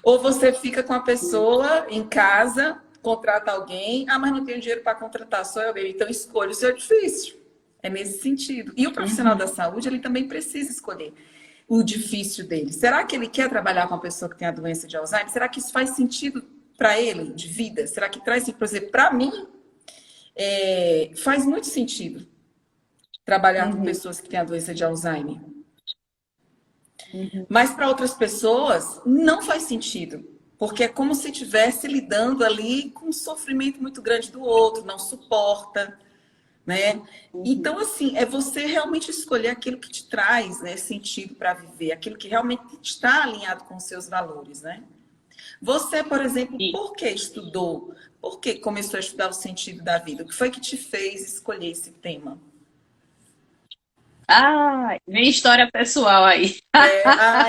Ou você fica com a pessoa em casa, contrata alguém, ah, mas não tenho dinheiro para contratar, só eu. Então escolha o seu difícil. É nesse sentido. E o profissional da Uhum. saúde, ele também precisa escolher o difícil dele. Será que ele quer trabalhar com uma pessoa que tem a doença de Alzheimer? Será que isso faz sentido para ele, de vida? Será que traz, por exemplo, para mim, faz muito sentido trabalhar com Uhum. pessoas que têm a doença de Alzheimer. Uhum. Mas para outras pessoas não faz sentido, porque é como se estivesse lidando ali com um sofrimento muito grande do outro, não suporta, né? Uhum. Então, assim, é você realmente escolher aquilo que te traz, né, sentido para viver, aquilo que realmente está alinhado com os seus valores, né? Você, por exemplo, E, por que estudou? Por que começou a estudar o sentido da vida? O que foi que te fez escolher esse tema? vem história pessoal aí.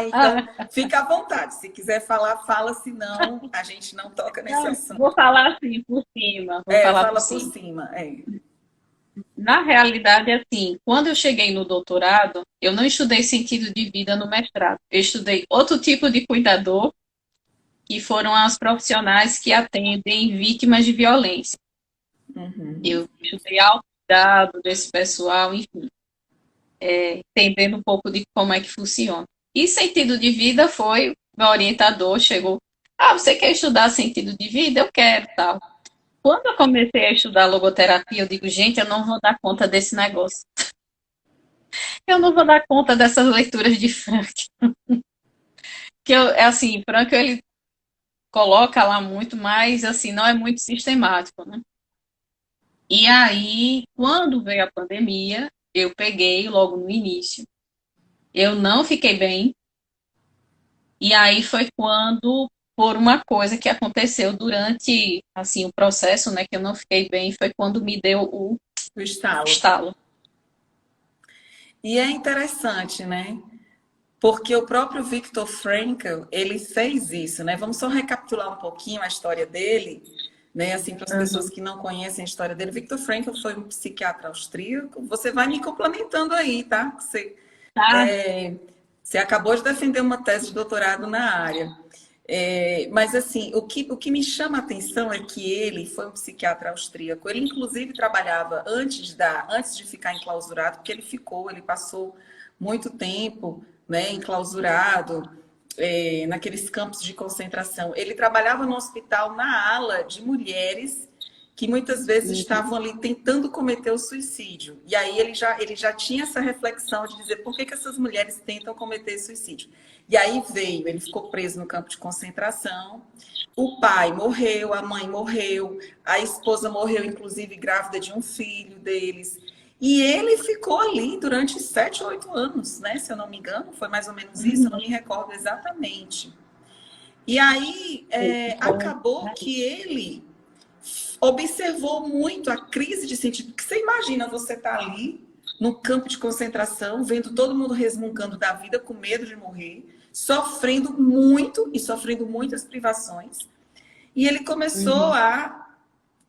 Então, fica à vontade. Se quiser falar, fala, senão a gente não toca nesse Não, vou assunto. falar assim por cima, vou falar por Fala por cima. cima. Na realidade, assim, quando eu cheguei no doutorado, eu não estudei sentido de vida no mestrado. Eu estudei outro tipo de cuidador, que foram as profissionais que atendem vítimas de violência. Uhum. Eu estudei autocuidado desse pessoal, enfim, entendendo um pouco de como é que funciona. E sentido de vida foi, meu orientador chegou, você quer estudar sentido de vida? Eu quero, tal. Quando eu comecei a estudar logoterapia, eu digo, gente, eu não vou dar conta desse negócio. Eu não vou dar conta dessas leituras de Frank. Que eu, é assim, Frank ele coloca lá muito, mas assim, não é muito sistemático, né? E aí, quando veio a pandemia, eu peguei logo no início. Eu não fiquei bem. E aí foi quando por uma coisa que aconteceu durante, assim, o processo, né, que eu não fiquei bem, foi quando me deu o O estalo. estalo. E é interessante, né? Porque o próprio Viktor Frankl, ele fez isso, né? Vamos só recapitular um pouquinho a história dele, né? Assim, para as pessoas Uhum. que não conhecem a história dele. Viktor Frankl foi um psiquiatra austríaco. Você vai me complementando aí, tá? Tá? Você acabou de defender uma tese de doutorado na área. Mas, assim, o que me chama a atenção é que ele foi um psiquiatra austríaco. Ele, inclusive, trabalhava antes de ficar enclausurado, porque ele passou muito tempo, né, enclausurado, naqueles campos de concentração. Ele trabalhava no hospital na ala de mulheres que muitas vezes Uhum. estavam ali tentando cometer o suicídio. E aí ele já tinha essa reflexão de dizer por que essas mulheres tentam cometer suicídio. E aí ele ficou preso no campo de concentração. O pai morreu, a mãe morreu, a esposa morreu, inclusive grávida de um filho deles. E ele ficou ali durante 7 ou 8 anos, né? Se eu não me engano, foi mais ou menos isso, eu não me recordo exatamente. E aí acabou que ele observou muito a crise de sentido. Porque você imagina você estar ali no campo de concentração, vendo todo mundo resmungando da vida, com medo de morrer, sofrendo muito e sofrendo muitas privações. E ele começou Uhum. a,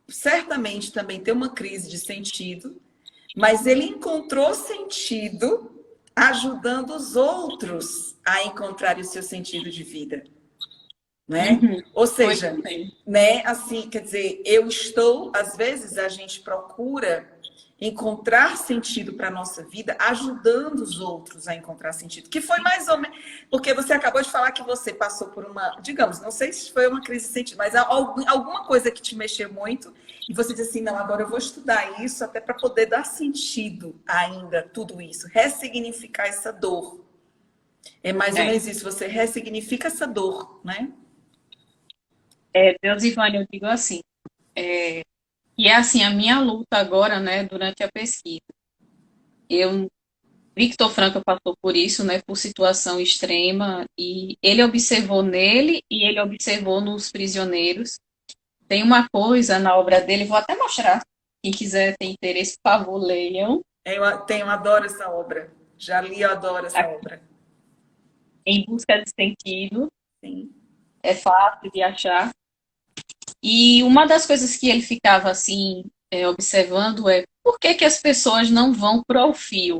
certamente, também ter uma crise de sentido, mas ele encontrou sentido ajudando os outros a encontrar o seu sentido de vida, né? Uhum. Ou Foi isso seja, mesmo. né, assim, quer dizer, às vezes a gente procura encontrar sentido para a nossa vida ajudando os outros a encontrar sentido. Que foi mais ou menos, porque você acabou de falar que você passou por uma, digamos, não sei se foi uma crise de sentido, mas alguma coisa que te mexeu muito e você disse assim, não, agora eu vou estudar isso até para poder dar sentido ainda tudo isso, ressignificar essa dor. É mais ou É. menos isso, você ressignifica essa dor, né? Deus, Ivane, eu digo assim, e é assim, a minha luta agora, né, durante a pesquisa. Eu, Victor Frankl passou por isso, né, por situação extrema, e ele observou nele e ele observou nos prisioneiros. Tem uma coisa na obra dele, vou até mostrar. Quem quiser ter interesse, por favor, leiam. Adoro essa obra. Já li, eu adoro essa Tá? obra. Em Busca de Sentido, Sim. é fácil de achar. E uma das coisas que ele ficava assim, observando é por que que as pessoas não vão para o fio?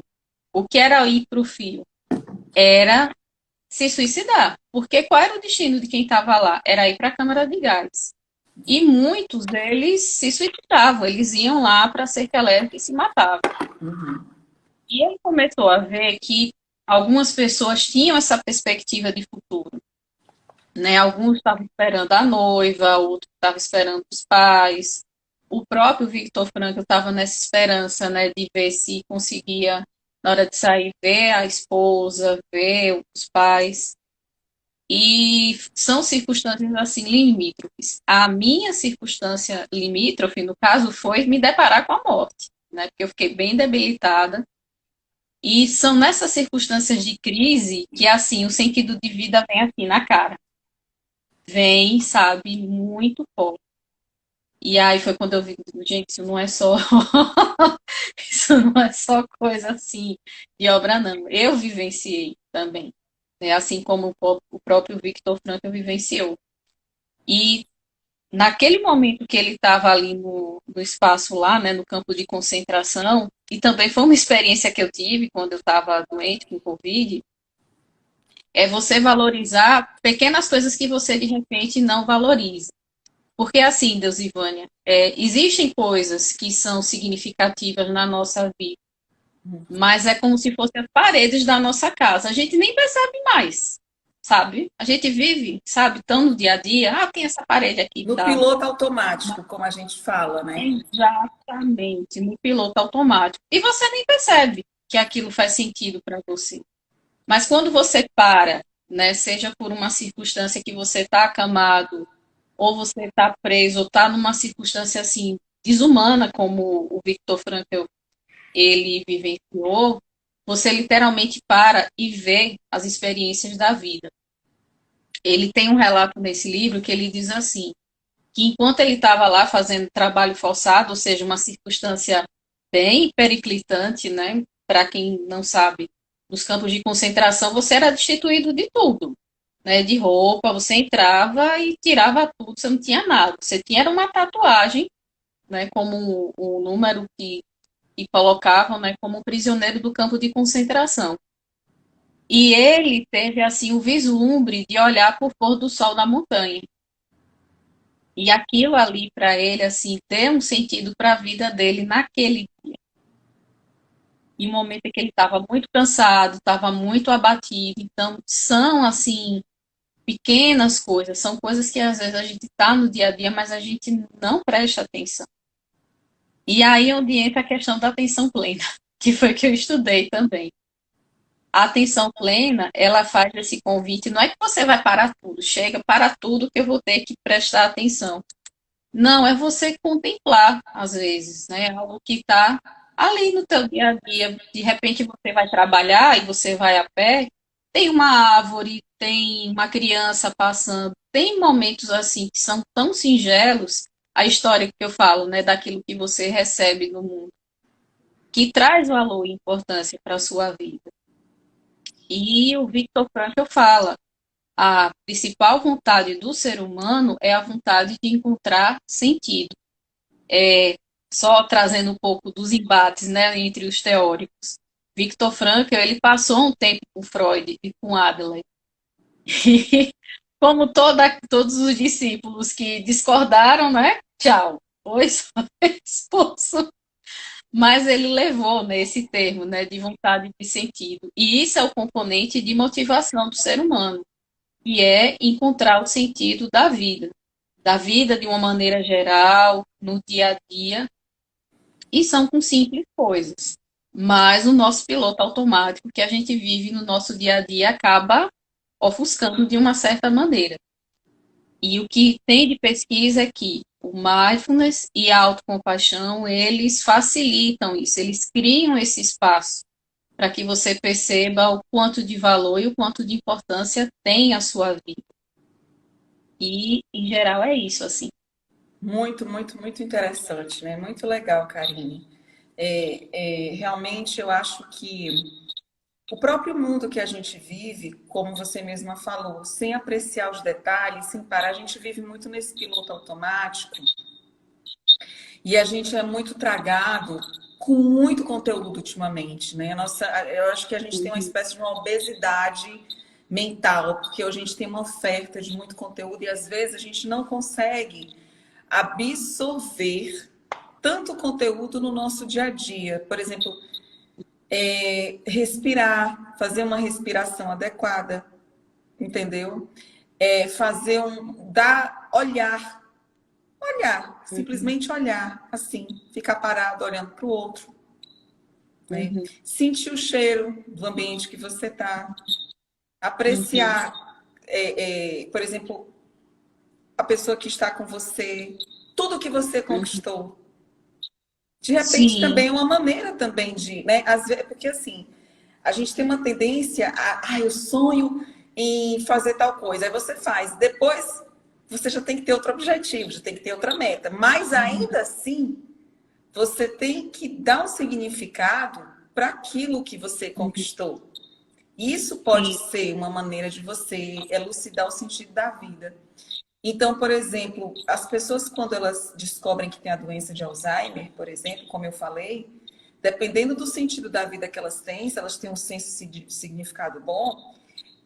O que era ir para o fio? Era se suicidar. Porque qual era o destino de quem estava lá? Era ir para a câmara de gás. E muitos deles se suicidavam, eles iam lá para a cerca elétrica e se matavam. Uhum. E ele começou a ver que algumas pessoas tinham essa perspectiva de futuro, né? Alguns estavam esperando a noiva, outros estavam esperando os pais. O próprio Victor Frankl estava nessa esperança, né, de ver se conseguia, na hora de sair, ver a esposa, ver os pais. E são circunstâncias assim limítrofes. A minha circunstância limítrofe, no caso, foi me deparar com a morte, né? Porque eu fiquei bem debilitada. E são nessas circunstâncias de crise que assim o sentido de vida vem assim na cara. Vem, sabe, muito forte. E aí foi quando eu vi, gente, isso não é só isso não é só coisa assim de obra, não. Eu vivenciei também, né? Assim como o próprio Viktor Frankl vivenciou. E naquele momento que ele estava ali no espaço lá, né, no campo de concentração, e também foi uma experiência que eu tive quando eu estava doente com Covid, é você valorizar pequenas coisas que você de repente não valoriza. Porque assim, Deus e Vânia, existem coisas que são significativas na nossa vida, mas é como se fossem as paredes da nossa casa. A gente nem percebe mais, sabe? A gente vive, sabe, tão no dia a dia. Ah, tem essa parede aqui e No tal. piloto automático, como a gente fala, né? Exatamente, no piloto automático. E você nem percebe que aquilo faz sentido para você. Mas quando você para, né, seja por uma circunstância que você está acamado, ou você está preso, ou está numa circunstância assim desumana, como o Viktor Frankl ele vivenciou, você literalmente para e vê as experiências da vida. ele tem um relato nesse livro que ele diz assim, que enquanto ele estava lá fazendo trabalho forçado, ou seja, uma circunstância bem periclitante, né? Para quem não sabe, nos campos de concentração você era destituído de tudo, né? De roupa, você entrava e tirava tudo, você não tinha nada. Você tinha era uma tatuagem, né? Como o número que colocavam, né? Como prisioneiro do campo de concentração. E ele teve assim o vislumbre de olhar por pôr do sol na montanha. E aquilo ali para ele assim deu um sentido para a vida dele naquele e um momento em que ele estava muito cansado, estava muito abatido. Então são assim pequenas coisas, são coisas que às vezes a gente está no dia a dia, mas a gente não presta atenção. E aí é onde entra a questão da atenção plena, que foi que eu estudei também. A atenção plena, ela faz esse convite, não é que você vai parar tudo, chega, para tudo que eu vou ter que prestar atenção. Não, é você contemplar, às vezes, né? Algo que está ali no teu dia a dia. De repente você vai trabalhar e você vai a pé, tem uma árvore, tem uma criança passando, tem momentos assim que são tão singelos, a história que eu falo, né, daquilo que você recebe no mundo, que traz valor e importância para a sua vida. E o Viktor Frankl fala, a principal vontade do ser humano é a vontade de encontrar sentido. Só trazendo um pouco dos embates, né, entre os teóricos. Viktor Frankl, ele passou um tempo com Freud e com Adler. E, como todos os discípulos que discordaram, né, tchau, foi só expulso. Mas ele levou nesse termo, né, de vontade de sentido. E isso é o componente de motivação do ser humano, que é encontrar o sentido da vida de uma maneira geral, no dia a dia, e são com simples coisas. Mas o nosso piloto automático que a gente vive no nosso dia a dia acaba ofuscando de uma certa maneira. E o que tem de pesquisa é que o mindfulness e a autocompaixão, eles facilitam isso, eles criam esse espaço para que você perceba o quanto de valor e o quanto de importância tem a sua vida. E, em geral, é isso, assim. Muito, muito, muito interessante, né? Muito legal, Karine. Realmente eu acho que o próprio mundo que a gente vive, como você mesma falou, sem apreciar os detalhes, sem parar, a gente vive muito nesse piloto automático e a gente é muito tragado com muito conteúdo ultimamente, né? Eu acho que a gente tem uma espécie de uma obesidade mental, porque hoje a gente tem uma oferta de muito conteúdo e às vezes a gente não consegue absorver tanto conteúdo no nosso dia a dia. Por exemplo, respirar, fazer uma respiração adequada, entendeu? Olhar, simplesmente olhar, assim, ficar parado olhando para o outro, né? Uhum, Sentir o cheiro do ambiente que você está, uhum, apreciar, por exemplo, a pessoa que está com você, tudo que você uhum. conquistou. De repente Sim, também é uma maneira também de, né? Às vezes, porque assim, a gente tem uma tendência eu sonho em fazer tal coisa. Aí você faz. Depois você já tem que ter outro objetivo, já tem que ter outra meta. Mas ainda assim, você tem que dar um significado para aquilo que você conquistou. Isso pode sim. ser uma maneira de você elucidar o sentido da vida. Então, por exemplo, as pessoas, quando elas descobrem que tem a doença de Alzheimer, por exemplo, como eu falei, dependendo do sentido da vida que elas têm, se elas têm um senso de significado bom,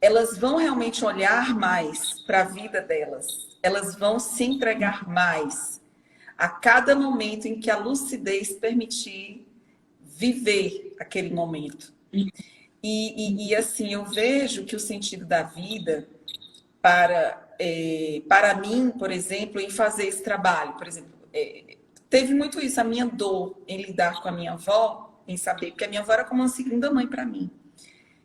elas vão realmente olhar mais para a vida delas. Elas vão se entregar mais a cada momento em que a lucidez permitir viver aquele momento. E assim, eu vejo que o sentido da vida para mim, por exemplo, em fazer esse trabalho. Por exemplo, teve muito isso, a minha dor em lidar com a minha avó, em saber, porque a minha avó era como uma segunda mãe para mim,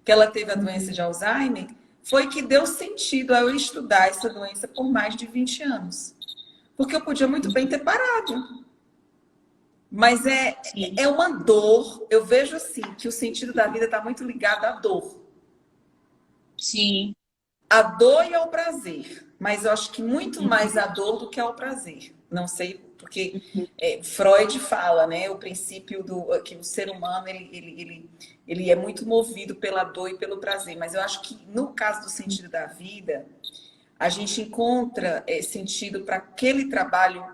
que ela teve a doença de Alzheimer, foi que deu sentido a eu estudar essa doença por mais de 20 anos. Porque eu podia muito bem ter parado. Mas Sim, é uma dor, eu vejo assim, que o sentido da vida está muito ligado à dor. sim. a dor e ao prazer, mas eu acho que muito mais a dor do que ao prazer. Não sei, porque Freud fala, né, o princípio do que o ser humano ele é muito movido pela dor e pelo prazer, mas eu acho que no caso do sentido da vida, a gente encontra sentido para aquele trabalho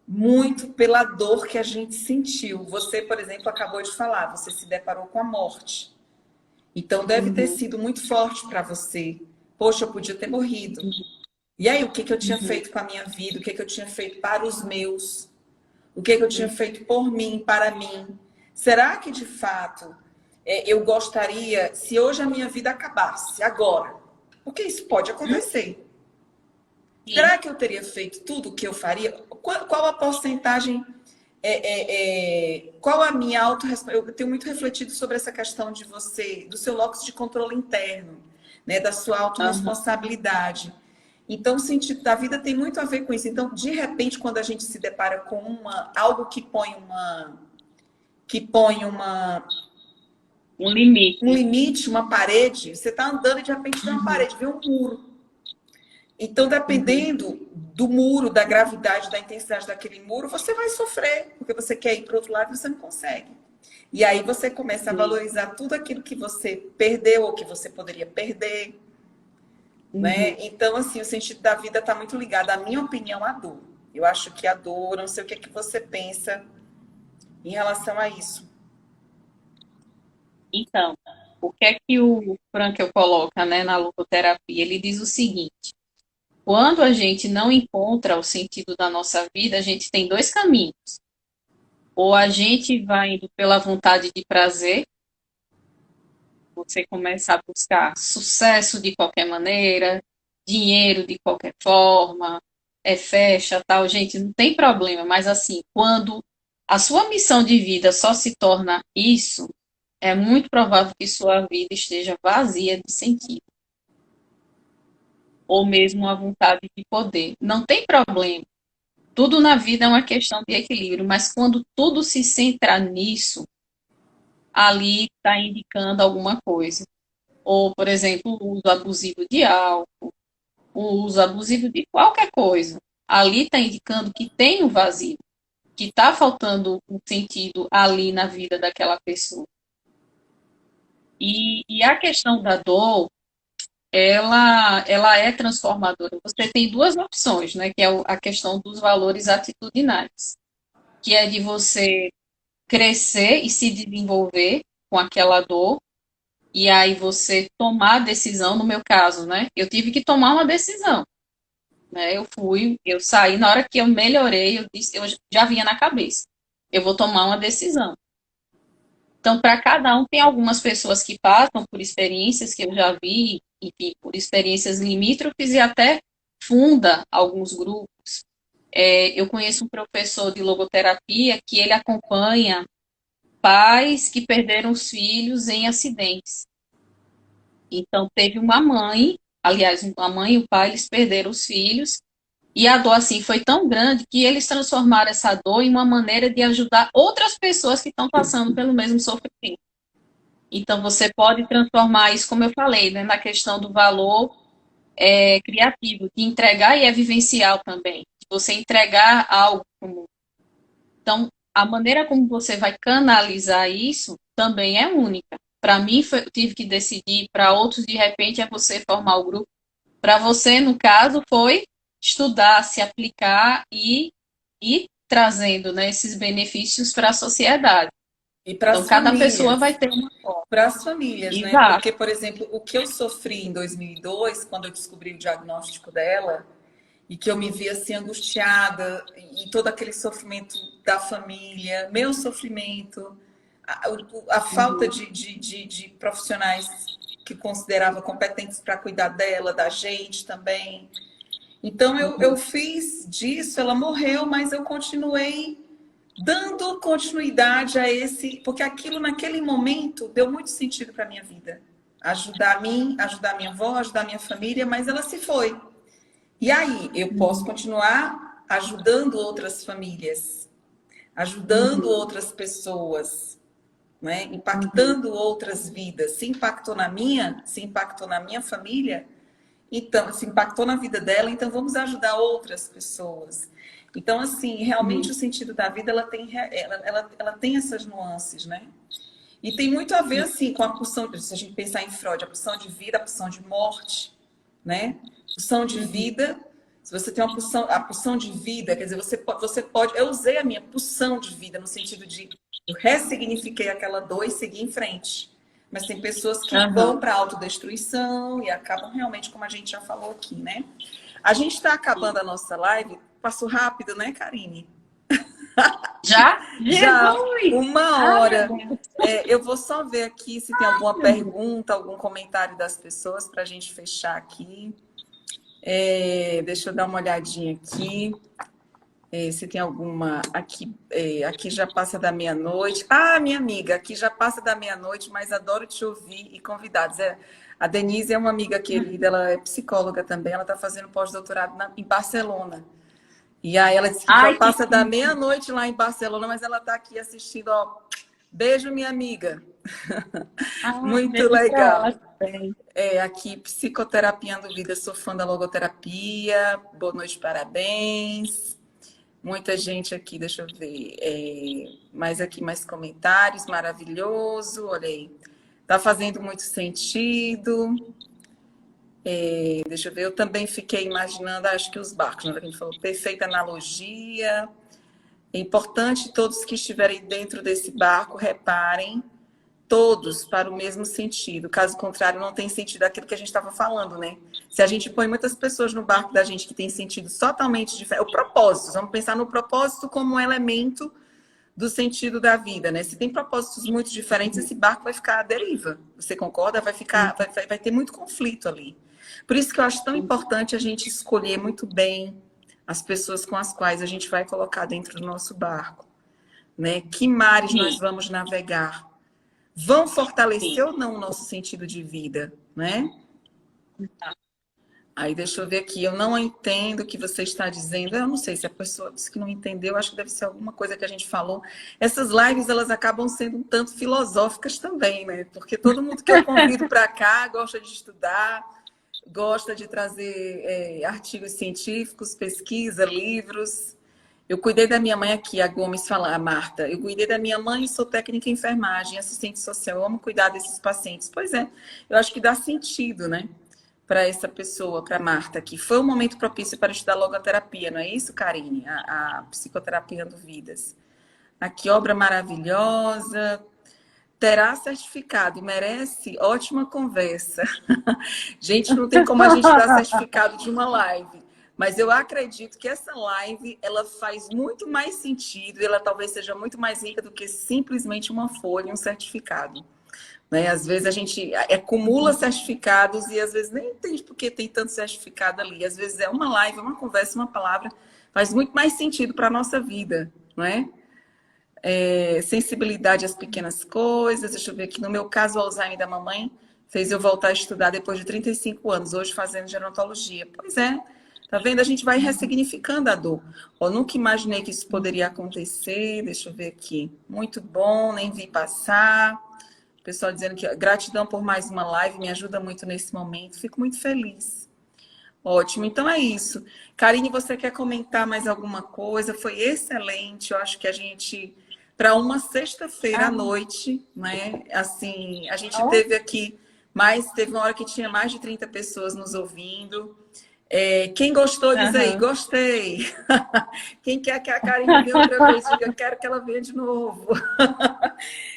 muito pela dor que a gente sentiu. Você, por exemplo, acabou de falar, você se deparou com a morte. Então deve ter sido muito forte para você. Poxa, eu podia ter morrido. E aí, o que eu tinha feito com a minha vida? O que eu tinha feito para os meus? O que eu tinha feito por mim, para mim? Será que, de fato, eu gostaria, se hoje a minha vida acabasse, agora? Porque isso pode acontecer. Sim. Será que eu teria feito tudo o que eu faria? Qual a porcentagem, qual a minha autorresponsabilidade? Eu tenho muito refletido sobre essa questão de você, do seu locus de controle interno, né, da sua autorresponsabilidade. Então, o sentido da vida tem muito a ver com isso. Então, de repente, quando a gente se depara com algo Um limite. um limite, uma parede, você está andando e de repente tem uma parede, vem um muro. Então, dependendo do muro, da gravidade, da intensidade daquele muro, você vai sofrer, porque você quer ir para o outro lado e você não consegue. E aí você começa a valorizar tudo aquilo que você perdeu ou que você poderia perder. Né? Então, assim, o sentido da vida está muito ligado, à minha opinião, à dor. Eu acho que a dor, não sei o que, que você pensa em relação a isso. Então, o que é que o Frankl coloca, né, na logoterapia? Ele diz o seguinte: quando a gente não encontra o sentido da nossa vida, a gente tem dois caminhos. Ou a gente vai indo pela vontade de prazer, você começa a buscar sucesso de qualquer maneira, dinheiro de qualquer forma, fecha, tal, gente, não tem problema, mas assim, quando a sua missão de vida só se torna isso, é muito provável que sua vida esteja vazia de sentido. Ou mesmo a vontade de poder. Não tem problema. Tudo na vida é uma questão de equilíbrio, mas quando tudo se centra nisso, ali está indicando alguma coisa. Ou, por exemplo, o uso abusivo de álcool, o uso abusivo de qualquer coisa. Ali está indicando que tem um vazio, que está faltando um sentido ali na vida daquela pessoa. E a questão da dor, ela é transformadora. Você tem duas opções, né? Que é a questão dos valores atitudinais, que é de você crescer e se desenvolver com aquela dor, e aí você tomar a decisão, no meu caso, né? Eu tive que tomar uma decisão, né? Eu saí, na hora que eu melhorei, eu já vinha na cabeça. Eu vou tomar uma decisão. Então, para cada um, tem algumas pessoas que passam por experiências que eu já vi, enfim, por experiências limítrofes e até funda alguns grupos. Eu conheço um professor de logoterapia que ele acompanha pais que perderam os filhos em acidentes. Então, teve uma mãe, aliás, a mãe e o pai, eles perderam os filhos, e a dor, assim, foi tão grande que eles transformaram essa dor em uma maneira de ajudar outras pessoas que estão passando pelo mesmo sofrimento. Então, você pode transformar isso, como eu falei, né, na questão do valor criativo, de entregar e é vivencial também. De você entregar algo. Então, a maneira como você vai canalizar isso também é única. Para mim, eu tive que decidir, para outros, de repente, é você formar o grupo. Para você, no caso, foi estudar, se aplicar e ir trazendo, né, esses benefícios para a sociedade. E para Então, as cada pessoa famílias. vai ter uma forma. Para as famílias, né? Exato. Porque, por exemplo, o que eu sofri em 2002, quando eu descobri o diagnóstico dela, e que eu me vi assim angustiada, e todo aquele sofrimento da família, meu sofrimento, a falta de profissionais que considerava competentes para cuidar dela, da gente também. Então eu fiz disso, ela morreu, mas eu continuei dando continuidade a esse, porque aquilo naquele momento deu muito sentido para minha vida. Ajudar a mim, ajudar a minha avó, ajudar a minha família, mas ela se foi. E aí, eu posso continuar ajudando outras famílias, ajudando outras pessoas, né? Impactando outras vidas. Se impactou na minha família, Então, se impactou na vida dela, então vamos ajudar outras pessoas. Então, assim, realmente o sentido da vida, ela tem, ela tem essas nuances, né? E tem muito a ver, assim, com a pulsão, se a gente pensar em Freud, a pulsão de vida, a pulsão de morte, né? Pulsão de vida, se você tem uma pulsão, a pulsão de vida, quer dizer, você pode, eu usei a minha pulsão de vida no sentido de eu ressignifiquei aquela dor e segui em frente. Mas tem pessoas que vão Aham. para a autodestruição e acabam realmente, como a gente já falou aqui, né? A gente está acabando a nossa live, passou rápido, né, Karine? Já? Já Jesus! uma Ai, meu hora. Deus. Eu vou só ver aqui se tem alguma pergunta, algum comentário das pessoas para a gente fechar aqui. Deixa eu dar uma olhadinha aqui. Se tem alguma. Aqui já passa da meia-noite. Ah, minha amiga, aqui já passa da meia-noite, mas adoro te ouvir e convidados. A Denise é uma amiga querida, ela é psicóloga também, ela está fazendo pós-doutorado em Barcelona. E aí ela disse que já Ai, que passa da chique. meia-noite lá em Barcelona, mas ela está aqui assistindo, ó. Beijo, minha amiga. Ah, Muito beijo pra ela legal. também. Aqui, Psicoterapia do Vida, sou fã da logoterapia. Boa noite, parabéns. Muita gente aqui, deixa eu ver. Mais aqui, mais comentários. Maravilhoso, olha aí. Tá fazendo muito sentido. Deixa eu ver, eu também fiquei imaginando, acho que os barcos, né? A gente falou, perfeita analogia. É importante todos que estiverem dentro desse barco reparem todos para o mesmo sentido. Caso contrário, não tem sentido aquilo que a gente estava falando, né? Se a gente põe muitas pessoas no barco da gente que tem sentidos totalmente diferentes, o propósito, vamos pensar no propósito como um elemento do sentido da vida, né? Se tem propósitos muito diferentes, esse barco vai ficar à deriva. Você concorda? Vai ter muito conflito ali. Por isso que eu acho tão importante a gente escolher muito bem as pessoas com as quais a gente vai colocar dentro do nosso barco, né? Que mares nós Sim, vamos navegar? Vão sim. fortalecer ou não o nosso sentido de vida, né? Aí deixa eu ver aqui, eu não entendo o que você está dizendo. Eu não sei se a pessoa disse que não entendeu, acho que deve ser alguma coisa que a gente falou. Essas lives, elas acabam sendo um tanto filosóficas também, né? Porque todo mundo que eu convido para cá gosta de estudar, gosta de trazer artigos científicos, pesquisa, livros. Eu cuidei da minha mãe aqui, a Gomes fala, a Marta. Eu cuidei da minha mãe, sou técnica em enfermagem, assistente social, eu amo cuidar desses pacientes. Pois é, eu acho que dá sentido, né? Para essa pessoa, para Marta, que foi um momento propício para estudar logoterapia, não é isso, Karine? A psicoterapia do Vidas. Aqui, obra maravilhosa, terá certificado, merece ótima conversa. Gente, não tem como a gente dar certificado de uma live, mas eu acredito que essa live, ela faz muito mais sentido, ela talvez seja muito mais rica do que simplesmente uma folha, um certificado. Né? Às vezes a gente acumula certificados e às vezes nem entende porque tem tanto certificado ali. Às vezes é uma live, uma conversa, uma palavra, faz muito mais sentido para a nossa vida, não é? Sensibilidade às pequenas coisas. Deixa eu ver aqui. No meu caso, o Alzheimer da mamãe fez eu voltar a estudar depois de 35 anos, hoje fazendo gerontologia. Pois é, tá vendo? A gente vai ressignificando a dor. Eu nunca imaginei que isso poderia acontecer. Deixa eu ver aqui. Muito bom, nem vi passar. O pessoal dizendo que gratidão por mais uma live, me ajuda muito nesse momento. Fico muito feliz. Ótimo, então é isso. Karine, você quer comentar mais alguma coisa? Foi excelente. Eu acho que a gente, para uma sexta-feira à Ah, noite, né? Assim, a gente ó. teve aqui teve uma hora que tinha mais de 30 pessoas nos ouvindo. Quem gostou, diz aí, Aham. gostei. Quem quer que a Karine venha outra vez, diga, quero que ela venha de novo.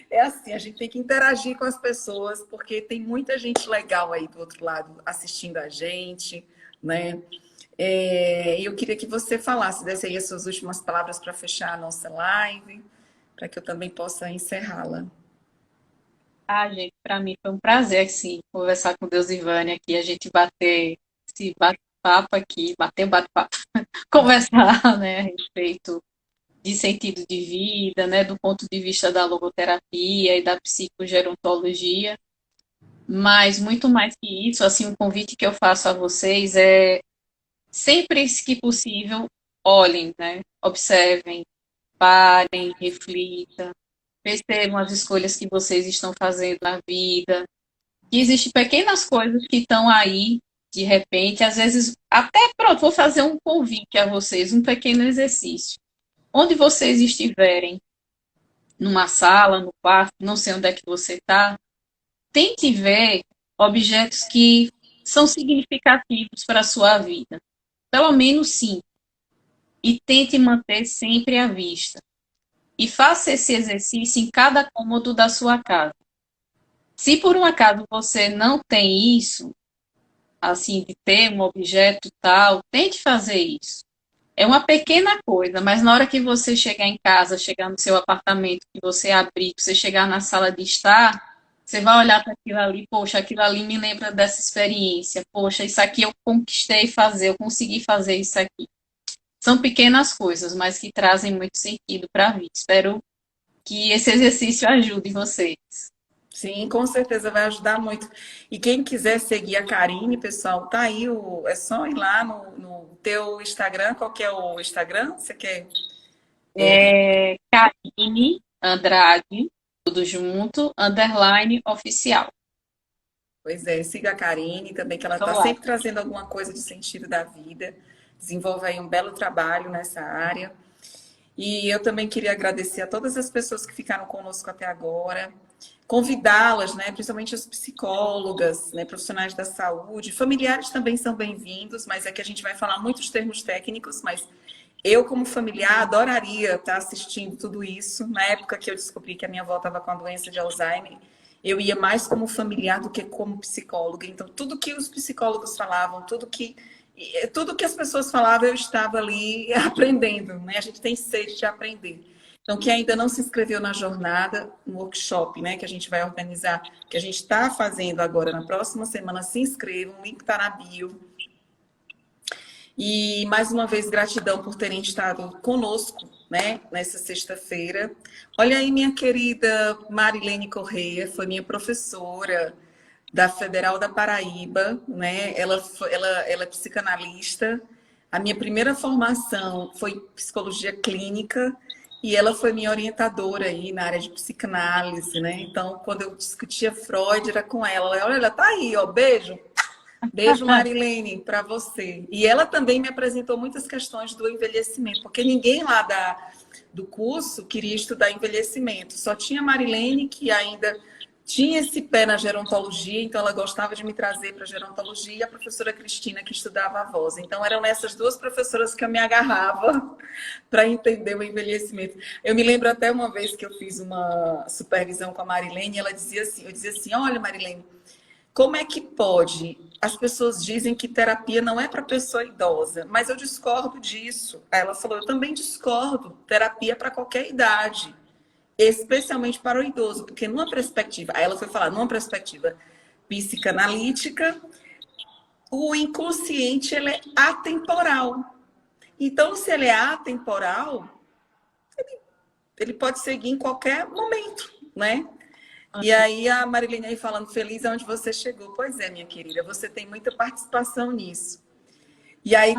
É assim, a gente tem que interagir com as pessoas, porque tem muita gente legal aí do outro lado assistindo a gente, né? E eu queria que você falasse, desse aí as suas últimas palavras para fechar a nossa live, para que eu também possa encerrá-la. Ah, gente, para mim foi um prazer, assim, conversar com Deus e Vânia aqui, a gente bater esse bate-papo aqui, bater um bate-papo, conversar, né, a respeito de sentido de vida, né, do ponto de vista da logoterapia e da psicogerontologia. Mas muito mais que isso, assim, um convite que eu faço a vocês é sempre que possível, olhem, né, observem, parem, reflitam, percebam as escolhas que vocês estão fazendo na vida, que existem pequenas coisas que estão aí De repente, às vezes, até pronto, vou fazer um convite a vocês, um pequeno exercício. Onde vocês estiverem, numa sala, no quarto, não sei onde é que você está, tente ver objetos que são significativos para a sua vida. Pelo menos 5. E tente manter sempre à vista. E faça esse exercício em cada cômodo da sua casa. Se por um acaso você não tem isso, assim, de ter um objeto tal, tente fazer isso. É uma pequena coisa, mas na hora que você chegar em casa, chegar no seu apartamento, que você abrir, que você chegar na sala de estar, você vai olhar para aquilo ali, poxa, aquilo ali me lembra dessa experiência, poxa, isso aqui eu conquistei fazer, eu consegui fazer isso aqui. São pequenas coisas, mas que trazem muito sentido para a vida. Espero que esse exercício ajude vocês. Sim, com certeza vai ajudar muito. E quem quiser seguir a Karine, pessoal, tá aí, é só ir lá no teu Instagram. Qual que é o Instagram? Você quer? Karine Andrade, tudo junto, underline oficial. Pois é, siga a Karine também, que ela está Vamos lá. sempre trazendo alguma coisa de sentido da vida. Desenvolve aí um belo trabalho nessa área. E eu também queria agradecer a todas as pessoas que ficaram conosco até agora, convidá-las, né, principalmente as psicólogas, né, profissionais da saúde, familiares também são bem-vindos, mas é que a gente vai falar muitos termos técnicos, mas eu, como familiar, adoraria estar assistindo tudo isso. Na época que eu descobri que a minha avó estava com a doença de Alzheimer, eu ia mais como familiar do que como psicóloga. Então, tudo que os psicólogos falavam, tudo que as pessoas falavam, eu estava ali aprendendo, né? A gente tem sede de aprender. Então, quem ainda não se inscreveu na jornada, no workshop, né, que a gente vai organizar, que a gente está fazendo agora na próxima semana, se inscrevam, o link está na bio. E, mais uma vez, gratidão por terem estado conosco, né, nessa sexta-feira. Olha aí, minha querida Marilene Correia, foi minha professora da Federal da Paraíba, né? Ela é psicanalista. A minha primeira formação foi psicologia clínica e ela foi minha orientadora aí na área de psicanálise, né? Então, quando eu discutia Freud, era com ela. Olha, ela tá aí, ó, beijo. Beijo, Marilene, para você. E ela também me apresentou muitas questões do envelhecimento, porque ninguém lá do curso queria estudar envelhecimento. Só tinha a Marilene, que ainda tinha esse pé na gerontologia, então ela gostava de me trazer para a gerontologia, e a professora Cristina, que estudava a voz. Então, eram essas duas professoras que eu me agarrava para entender o envelhecimento. Eu me lembro até uma vez que eu fiz uma supervisão com a Marilene, e ela dizia assim, eu dizia assim, olha, Marilene, como é que pode? As pessoas dizem que terapia não é para pessoa idosa, mas eu discordo disso. Aí ela falou, eu também discordo, terapia é para qualquer idade. Especialmente para o idoso, porque numa perspectiva, aí ela foi falar, numa perspectiva psicanalítica, o inconsciente ele é atemporal. Então, se ele é atemporal, ele pode seguir em qualquer momento, né? E aí a Marilene aí falando, feliz aonde você chegou. Pois é, minha querida, você tem muita participação nisso. E aí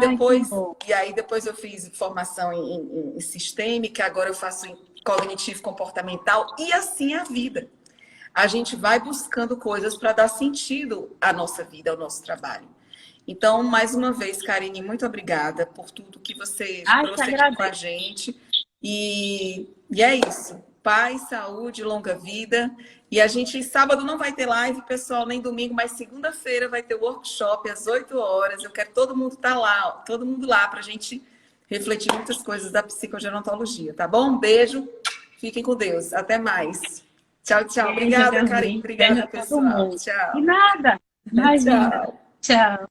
depois eu fiz formação em sistêmica, agora eu faço em cognitivo comportamental e assim é a vida. A gente vai buscando coisas para dar sentido à nossa vida, ao nosso trabalho. Então, mais uma vez, Karine, muito obrigada por tudo que você trouxe aqui com a gente. E é isso. Paz, saúde, longa vida. E a gente, sábado não vai ter live, pessoal, nem domingo, mas segunda-feira vai ter workshop às 8 horas. Eu quero todo mundo estar lá, todo mundo lá, para a gente refletir muitas coisas da psicogerontologia, tá bom? Um beijo, fiquem com Deus. Até mais. Tchau, tchau. Obrigada, Karine. Obrigada, pessoal. Tchau. De nada. Imagina. Tchau. Tchau.